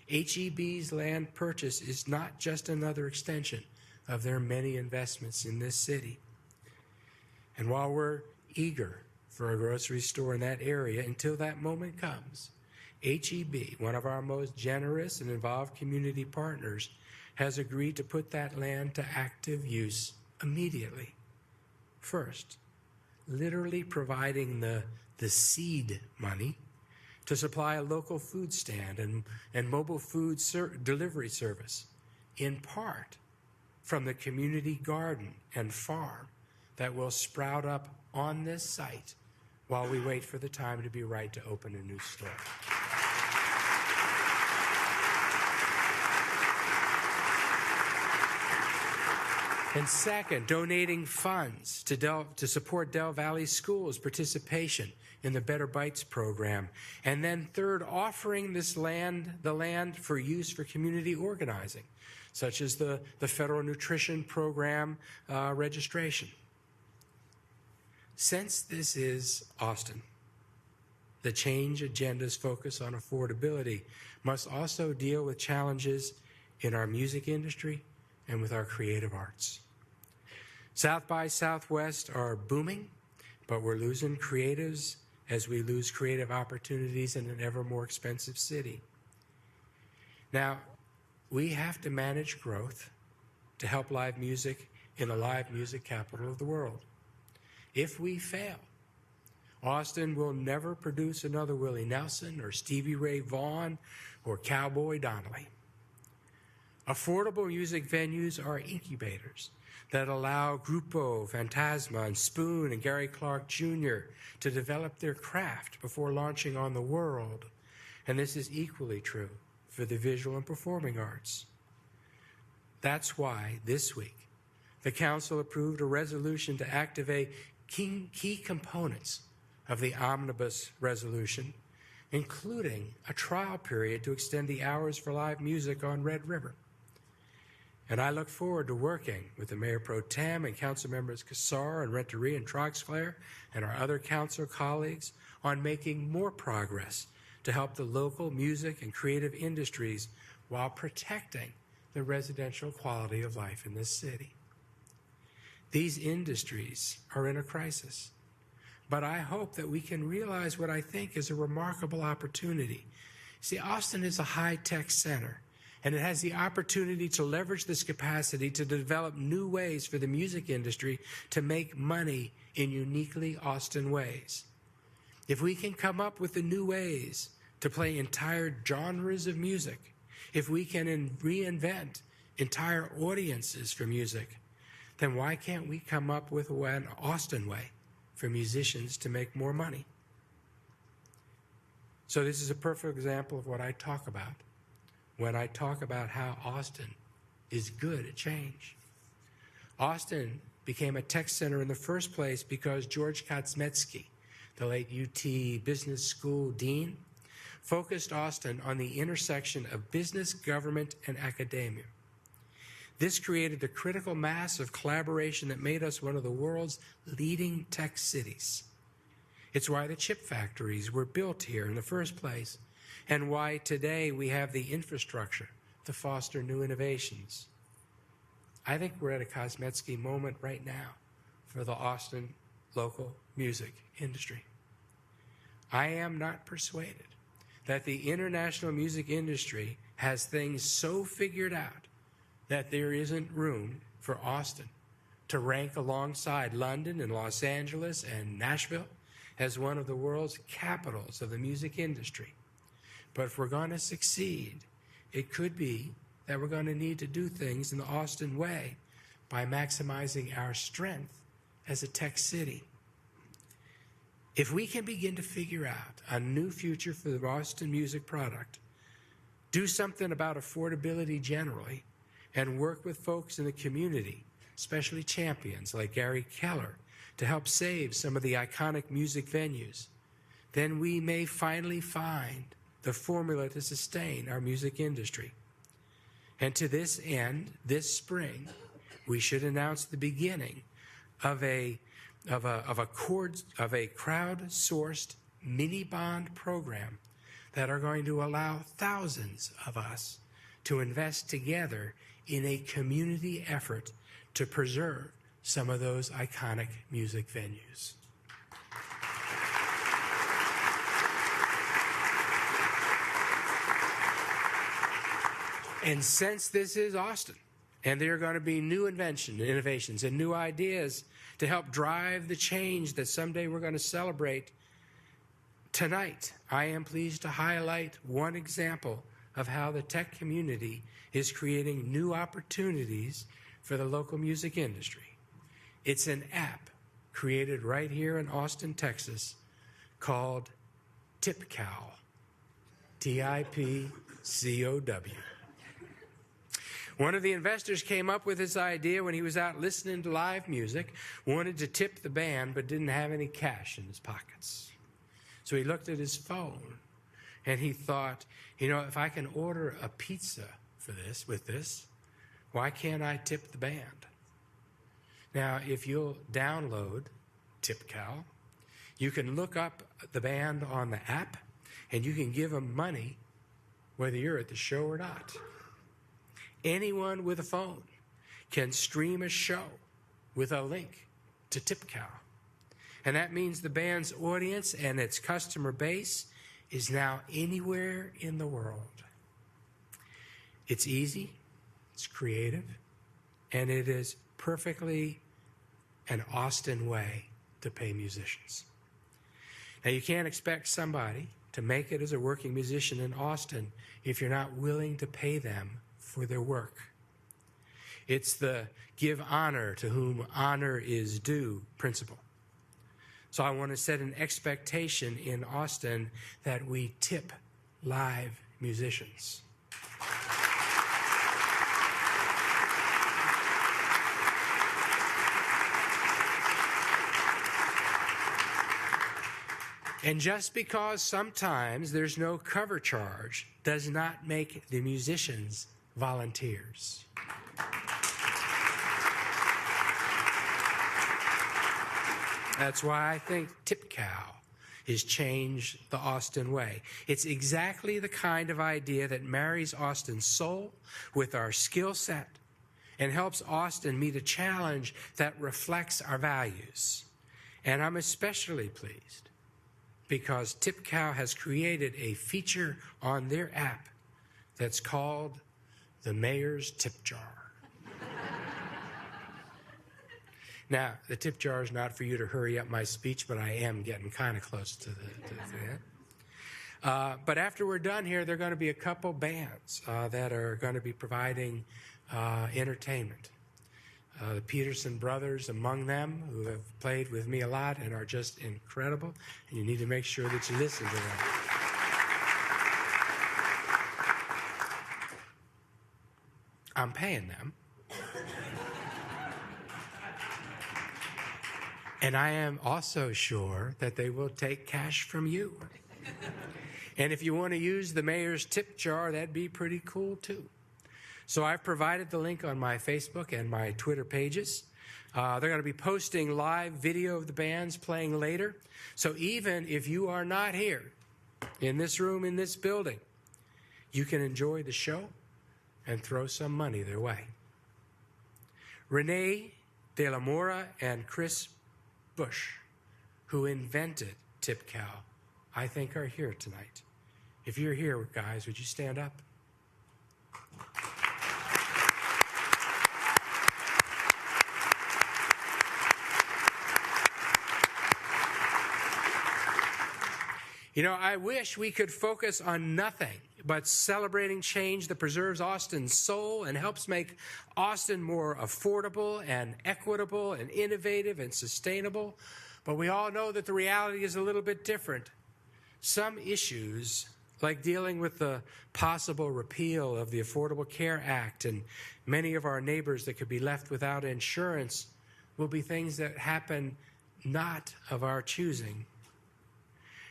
Speaker 2: HEB's land purchase is not just another extension of their many investments in this city. And while we're eager for a grocery store in that area until that moment comes, HEB, one of our most generous and involved community partners, has agreed to put that land to active use immediately. First, literally providing the seed money to supply a local food stand and mobile food delivery service, in part from the community garden and farm that will sprout up on this site while we wait for the time to be right to open a new store. And second, donating funds to support Del Valley Schools' participation in the Better Bites program. And then third, offering the land for use for community organizing, such as the Federal Nutrition Program registration. Since this is Austin, the change agenda's focus on affordability must also deal with challenges in our music industry and with our creative arts. South by Southwest are booming, but we're losing creatives as we lose creative opportunities in an ever more expensive city. Now, we have to manage growth to help live music in the live music capital of the world. If we fail, Austin will never produce another Willie Nelson or Stevie Ray Vaughan or Cowboy Donnelly. Affordable music venues are incubators that allow Grupo, Fantasma, and Spoon, and Gary Clark Jr. to develop their craft before launching on the world. And this is equally true for the visual and performing arts. That's why this week the Council approved a resolution to activate key components of the Omnibus Resolution, including a trial period to extend the hours for live music on Red River. And I look forward to working with the Mayor Pro Tem and Council Members Cassar and Renteria and Troxclair and our other council colleagues on making more progress to help the local music and creative industries while protecting the residential quality of life in this city. These industries are in a crisis, but I hope that we can realize what I think is a remarkable opportunity. See, Austin is a high-tech center, and it has the opportunity to leverage this capacity to develop new ways for the music industry to make money in uniquely Austin ways. If we can come up with the new ways to play entire genres of music, if we can reinvent entire audiences for music, then why can't we come up with an Austin way for musicians to make more money? So this is a perfect example of what I talk about when I talk about how Austin is good at change. Austin became a tech center in the first place because George Kosmetsky, the late UT Business School dean, focused Austin on the intersection of business, government, and academia. This created a critical mass of collaboration that made us one of the world's leading tech cities. It's why the chip factories were built here in the first place, and why today we have the infrastructure to foster new innovations. I think we're at a Kosmetsky moment right now for the Austin local music industry. I am not persuaded that the international music industry has things so figured out that there isn't room for Austin to rank alongside London and Los Angeles and Nashville as one of the world's capitals of the music industry. But if we're going to succeed, it could be that we're going to need to do things in the Austin way by maximizing our strength as a tech city. If we can begin to figure out a new future for the Austin music product, do something about affordability generally, and work with folks in the community, especially champions like Gary Keller, to help save some of the iconic music venues, then we may finally find the formula to sustain our music industry. And to this end, this spring, we should announce the beginning of a crowd-sourced mini bond program that are going to allow thousands of us to invest together in a community effort to preserve some of those iconic music venues. And since this is Austin, and there are going to be new innovations, and new ideas to help drive the change that someday we're going to celebrate, tonight I am pleased to highlight one example of how the tech community is creating new opportunities for the local music industry. It's an app created right here in Austin, Texas, called TipCow, T-I-P-C-O-W. One of the investors came up with this idea when he was out listening to live music, wanted to tip the band, but didn't have any cash in his pockets. So he looked at his phone, and he thought, if I can order a pizza with this, why can't I tip the band? Now, if you'll download TipCow, you can look up the band on the app, and you can give them money whether you're at the show or not. Anyone with a phone can stream a show with a link to TipCow. And that means the band's audience and its customer base is now anywhere in the world. It's easy, it's creative, and it is perfectly an Austin way to pay musicians. Now, you can't expect somebody to make it as a working musician in Austin if you're not willing to pay them for their work. It's the give honor to whom honor is due principle. So I want to set an expectation in Austin that we tip live musicians. And just because sometimes there's no cover charge does not make the musicians volunteers. That's why I think TipCow is change the Austin way. It's exactly the kind of idea that marries Austin's soul with our skill set and helps Austin meet a challenge that reflects our values. And I'm especially pleased because TipCow has created a feature on their app that's called the Mayor's Tip Jar. Now, the tip jar is not for you to hurry up my speech, but I am getting kind of close to that. But after we're done here, there are going to be a couple bands that are going to be providing entertainment. The Peterson brothers among them, who have played with me a lot and are just incredible, and you need to make sure that you listen to them. I'm paying them. And I am also sure that they will take cash from you. And if you want to use the mayor's tip jar, that'd be pretty cool too. So I've provided the link on my Facebook and my Twitter pages. They're going to be posting live video of the bands playing later. So even if you are not here in this room, in this building, you can enjoy the show and throw some money their way. Renee De La Mora and Chris Bush, who invented TipCow, I think are here tonight. If you're here, guys, would you stand up? You know, I wish we could focus on nothing but celebrating change that preserves Austin's soul and helps make Austin more affordable and equitable and innovative and sustainable. But we all know that the reality is a little bit different. Some issues, like dealing with the possible repeal of the Affordable Care Act and many of our neighbors that could be left without insurance, will be things that happen not of our choosing.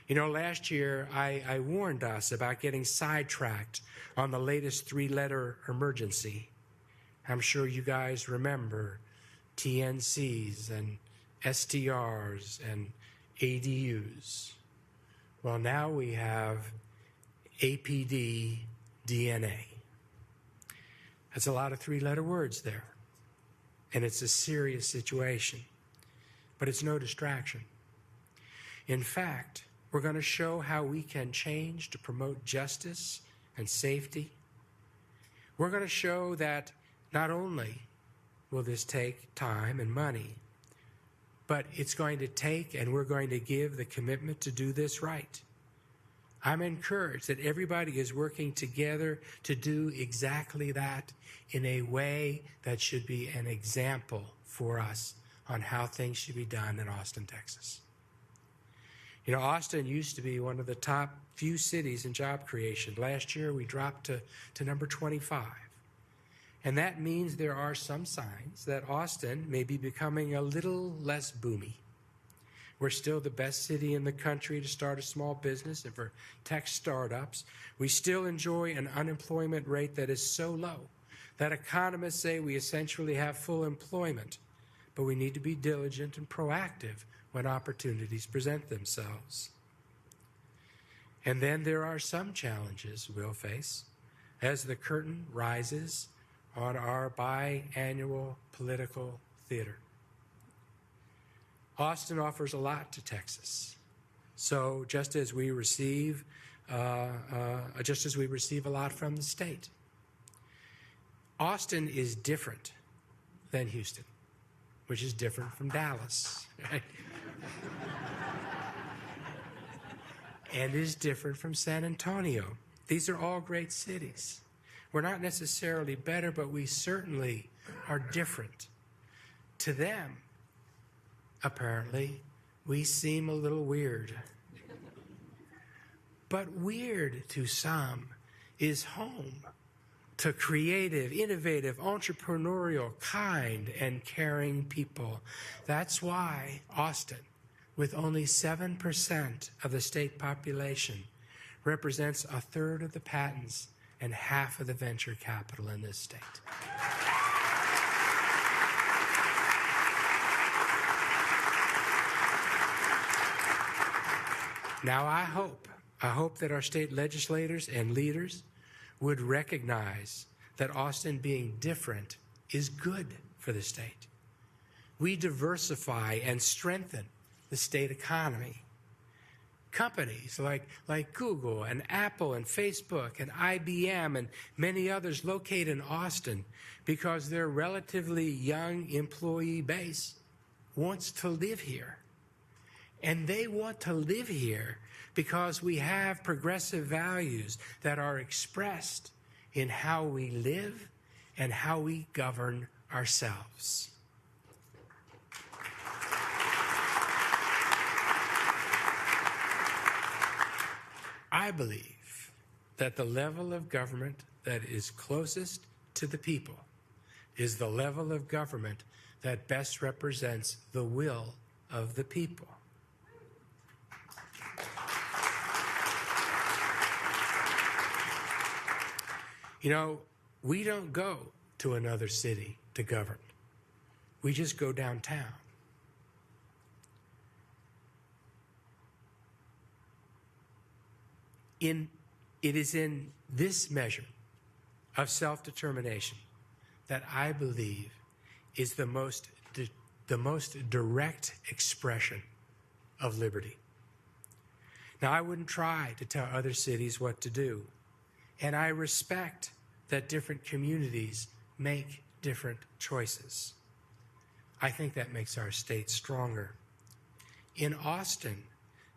Speaker 2: You know, last year I warned us about getting sidetracked on the latest three-letter emergency. I'm sure you guys remember TNCs and STRs and ADUs. Well, now we have APD DNA. That's a lot of three-letter words there. And it's a serious situation. But it's no distraction. In fact, we're going to show how we can change to promote justice and safety. We're going to show that not only will this take time and money, but it's going to take and we're going to give the commitment to do this right. I'm encouraged that everybody is working together to do exactly that in a way that should be an example for us on how things should be done in Austin, Texas. You know, Austin used to be one of the top few cities in job creation. Last year, we dropped to number 25. And that means there are some signs that Austin may be becoming a little less boomy. We're still the best city in the country to start a small business and for tech startups. We still enjoy an unemployment rate that is so low that economists say we essentially have full employment. But we need to be diligent and proactive when opportunities present themselves. And then there are some challenges we'll face as the curtain rises on our biannual political theater. Austin offers a lot to Texas. So just as we receive a lot from the state, Austin is different than Houston, which is different from Dallas, right? And is different from San Antonio. These are all great cities. We're not necessarily better, but we certainly are different. To them, apparently, we seem a little weird. But weird to some is home to creative, innovative, entrepreneurial, kind, and caring people. That's why Austin, with only 7% of the state population, represents a third of the patents and half of the venture capital in this state. Now, I hope that our state legislators and leaders would recognize that Austin being different is good for the state. We diversify and strengthen the state economy. Companies like Google and Apple and Facebook and IBM and many others locate in Austin because their relatively young employee base wants to live here. And they want to live here because we have progressive values that are expressed in how we live and how we govern ourselves. I believe that the level of government that is closest to the people is the level of government that best represents the will of the people. You know, we don't go to another city to govern. We just go downtown. It is in this measure of self-determination that I believe is the most direct expression of liberty. Now, I wouldn't try to tell other cities what to do, and I respect that different communities make different choices. I think that makes our state stronger. In Austin,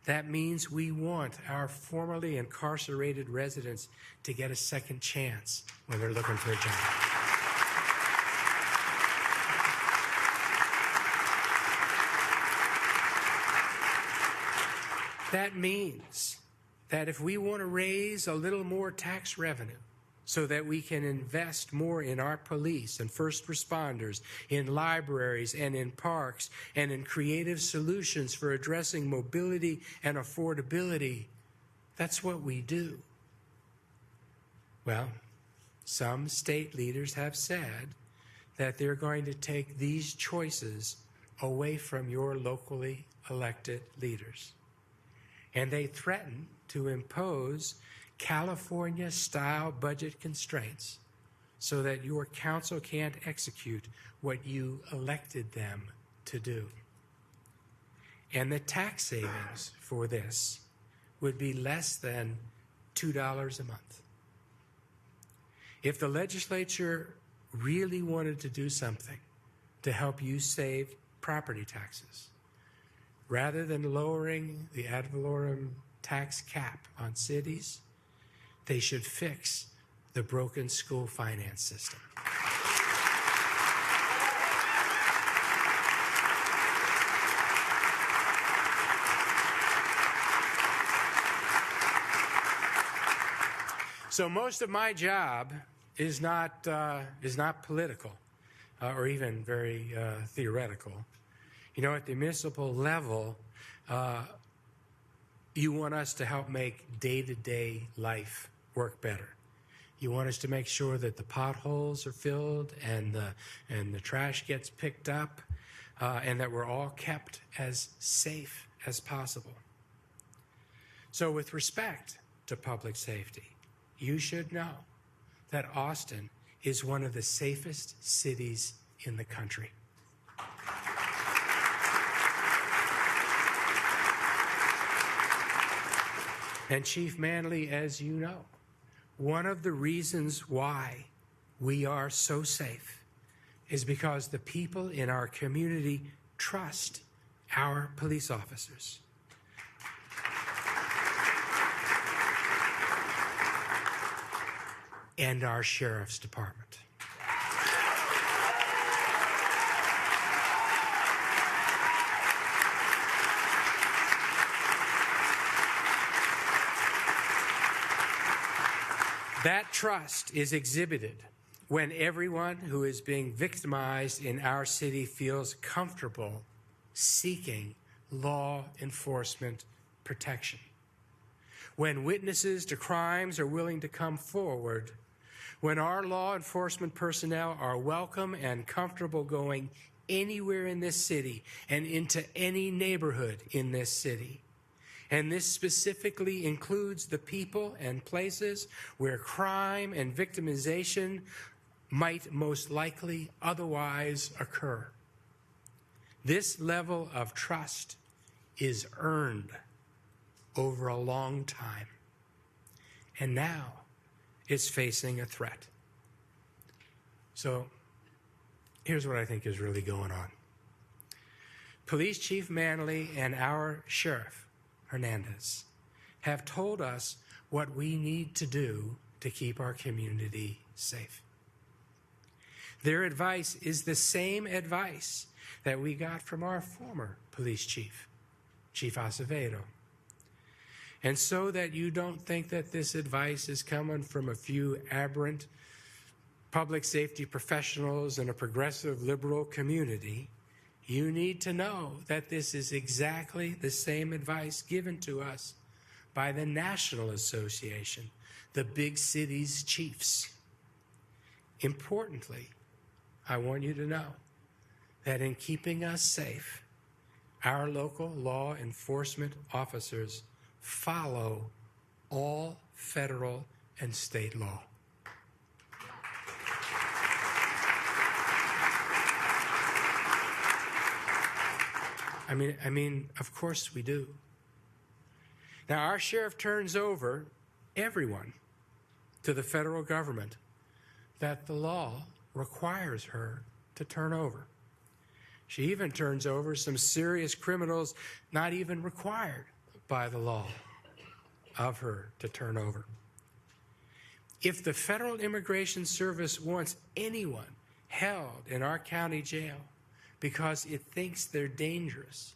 Speaker 2: that means we want our formerly incarcerated residents to get a second chance when they're looking for a job. That means that if we want to raise a little more tax revenue so that we can invest more in our police and first responders, in libraries and in parks, and in creative solutions for addressing mobility and affordability, that's what we do. Well, some state leaders have said that they're going to take these choices away from your locally elected leaders. And they threaten to impose California-style budget constraints so that your council can't execute what you elected them to do. And the tax savings for this would be less than $2 a month. If the legislature really wanted to do something to help you save property taxes, rather than lowering the ad valorem tax cap on cities, they should fix the broken school finance system. So most of my job is not political or even very theoretical. You know, at the municipal level, you want us to help make day-to-day life work better. You want us to make sure that the potholes are filled and the trash gets picked up and that we're all kept as safe as possible. So with respect to public safety, you should know that Austin is one of the safest cities in the country. And Chief Manley, as you know, one of the reasons why we are so safe is because the people in our community trust our police officers. And our sheriff's department. That trust is exhibited when everyone who is being victimized in our city feels comfortable seeking law enforcement protection. When witnesses to crimes are willing to come forward, when our law enforcement personnel are welcome and comfortable going anywhere in this city and into any neighborhood in this city, And this specifically includes the people and places where crime and victimization might most likely otherwise occur. This level of trust is earned over a long time, and now it's facing a threat. So here's what I think is really going on. Police Chief Manley and our Sheriff Hernandez have told us what we need to do to keep our community safe. Their advice is the same advice that we got from our former police chief, Chief Acevedo. And so that you don't think that this advice is coming from a few aberrant public safety professionals in a progressive liberal community, you need to know that this is exactly the same advice given to us by the National Association, the big cities' chiefs. Importantly, I want you to know that in keeping us safe, our local law enforcement officers follow all federal and state law. I mean, of course we do. Now, our sheriff turns over everyone to the federal government that the law requires her to turn over. She even turns over some serious criminals not even required by the law of her to turn over. If the Federal Immigration Service wants anyone held in our county jail because it thinks they're dangerous,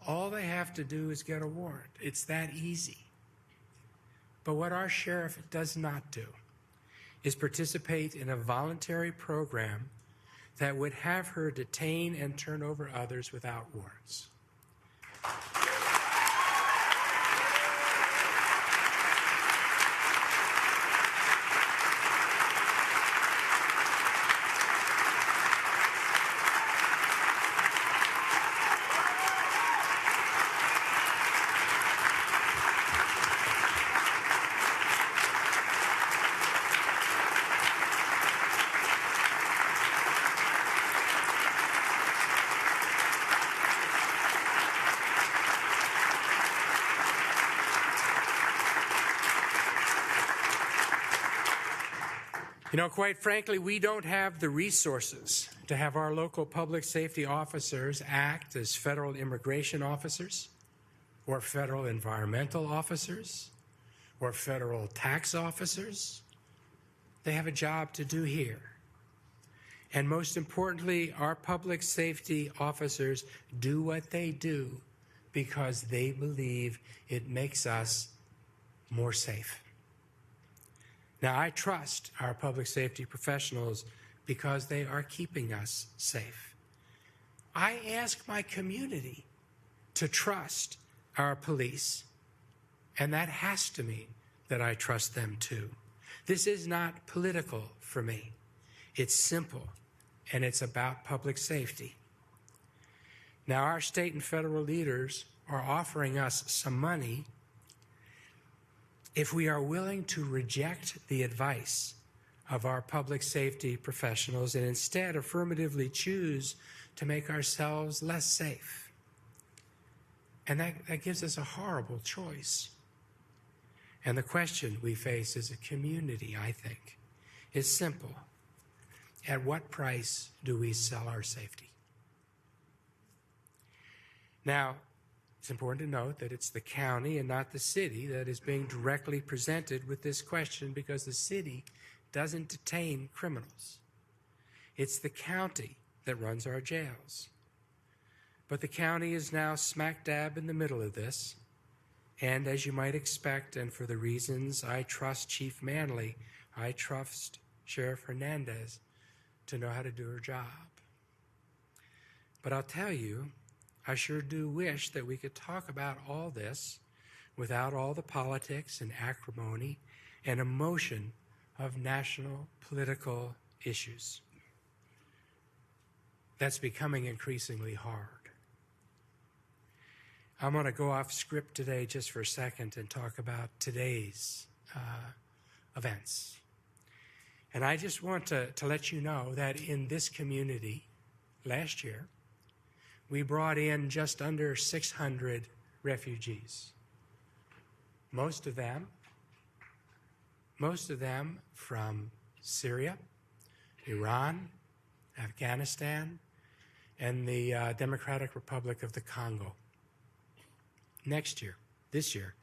Speaker 2: all they have to do is get a warrant. It's that easy. But what our sheriff does not do is participate in a voluntary program that would have her detain and turn over others without warrants. You know, quite frankly, we don't have the resources to have our local public safety officers act as federal immigration officers or federal environmental officers or federal tax officers. They have a job to do here. And most importantly, our public safety officers do what they do because they believe it makes us more safe. Now, I trust our public safety professionals because they are keeping us safe. I ask my community to trust our police, and that has to mean that I trust them too. This is not political for me. It's simple, and it's about public safety. Now, our state and federal leaders are offering us some money if we are willing to reject the advice of our public safety professionals and instead affirmatively choose to make ourselves less safe. And that gives us a horrible choice. And the question we face as a community, I think, is simple. At what price do we sell our safety? Now, it's important to note that it's the county and not the city that is being directly presented with this question because the city doesn't detain criminals. It's the county that runs our jails. But the county is now smack dab in the middle of this, and as you might expect, and for the reasons I trust Chief Manley, I trust Sheriff Hernandez to know how to do her job. But I'll tell you, I sure do wish that we could talk about all this without all the politics and acrimony and emotion of national political issues. That's becoming increasingly hard. I'm going to go off script today just for a second and talk about today's events. And I just want to let you know that in this community last year, we brought in just under 600 refugees. Most of them from Syria, Iran, Afghanistan, and the Democratic Republic of the Congo. This year,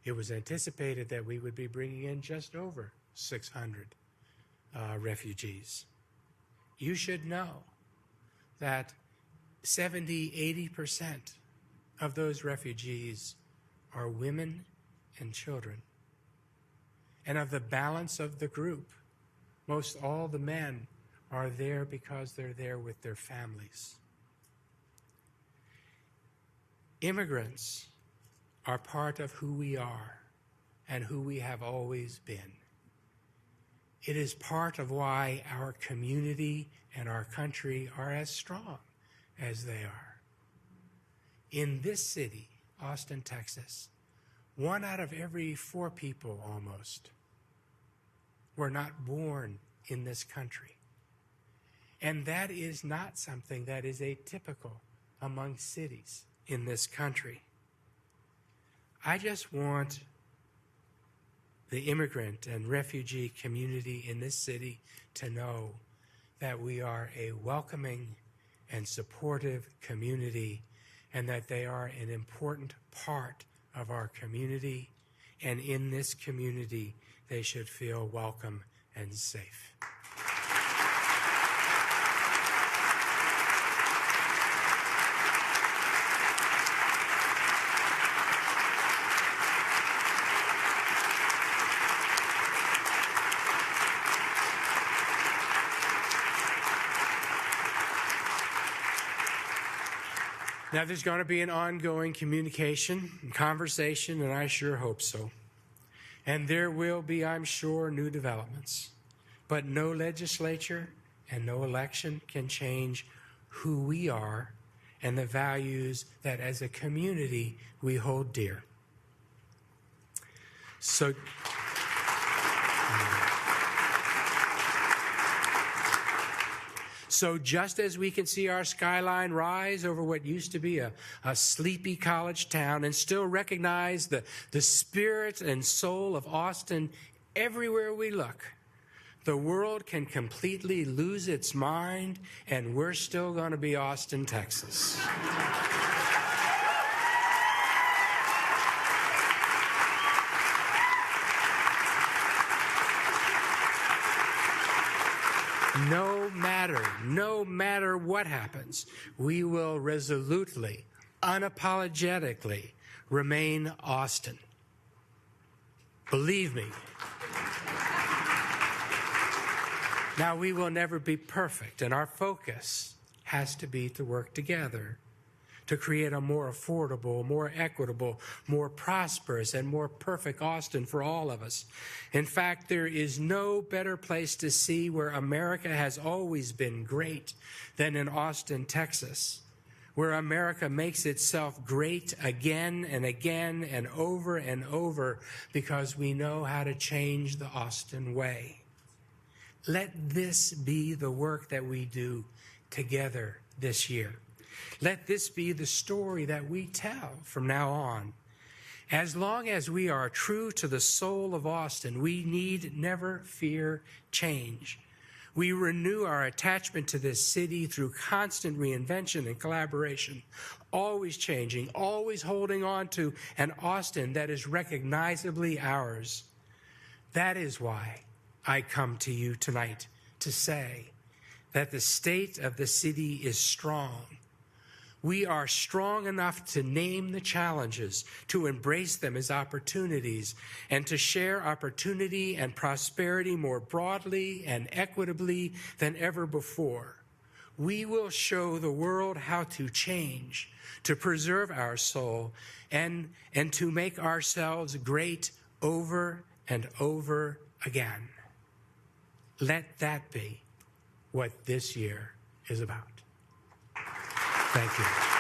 Speaker 2: it was anticipated that we would be bringing in just over 600 refugees. You should know that 70-80% of those refugees are women and children. And of the balance of the group, most all the men are there because they're there with their families. Immigrants are part of who we are and who we have always been. It is part of why our community and our country are as strong as they are. In this city, Austin, Texas, 1 out of every 4 people almost were not born in this country. And that is not something that is atypical among cities in this country. I just want the immigrant and refugee community in this city to know that we are a welcoming and supportive community and that they are an important part of our community, and in this community they should feel welcome and safe. Now, there's going to be an ongoing communication and conversation, and I sure hope so. And there will be, I'm sure, new developments. But no legislature and no election can change who we are and the values that as a community we hold dear. So just as we can see our skyline rise over what used to be a sleepy college town and still recognize the spirit and soul of Austin everywhere we look, the world can completely lose its mind and we're still going to be Austin, Texas. No matter what happens, we will resolutely, unapologetically remain Austin. Believe me. Now, we will never be perfect, and our focus has to be to work together to create a more affordable, more equitable, more prosperous, and more perfect Austin for all of us. In fact, there is no better place to see where America has always been great than in Austin, Texas, where America makes itself great again and again and over because we know how to change the Austin way. Let this be the work that we do together this year. Let this be the story that we tell from now on. As long as we are true to the soul of Austin, we need never fear change. We renew our attachment to this city through constant reinvention and collaboration, always changing, always holding on to an Austin that is recognizably ours. That is why I come to you tonight to say that the state of the city is strong. We are strong enough to name the challenges, to embrace them as opportunities, and to share opportunity and prosperity more broadly and equitably than ever before. We will show the world how to change, to preserve our soul, and to make ourselves great over and over again. Let that be what this year is about. Thank you.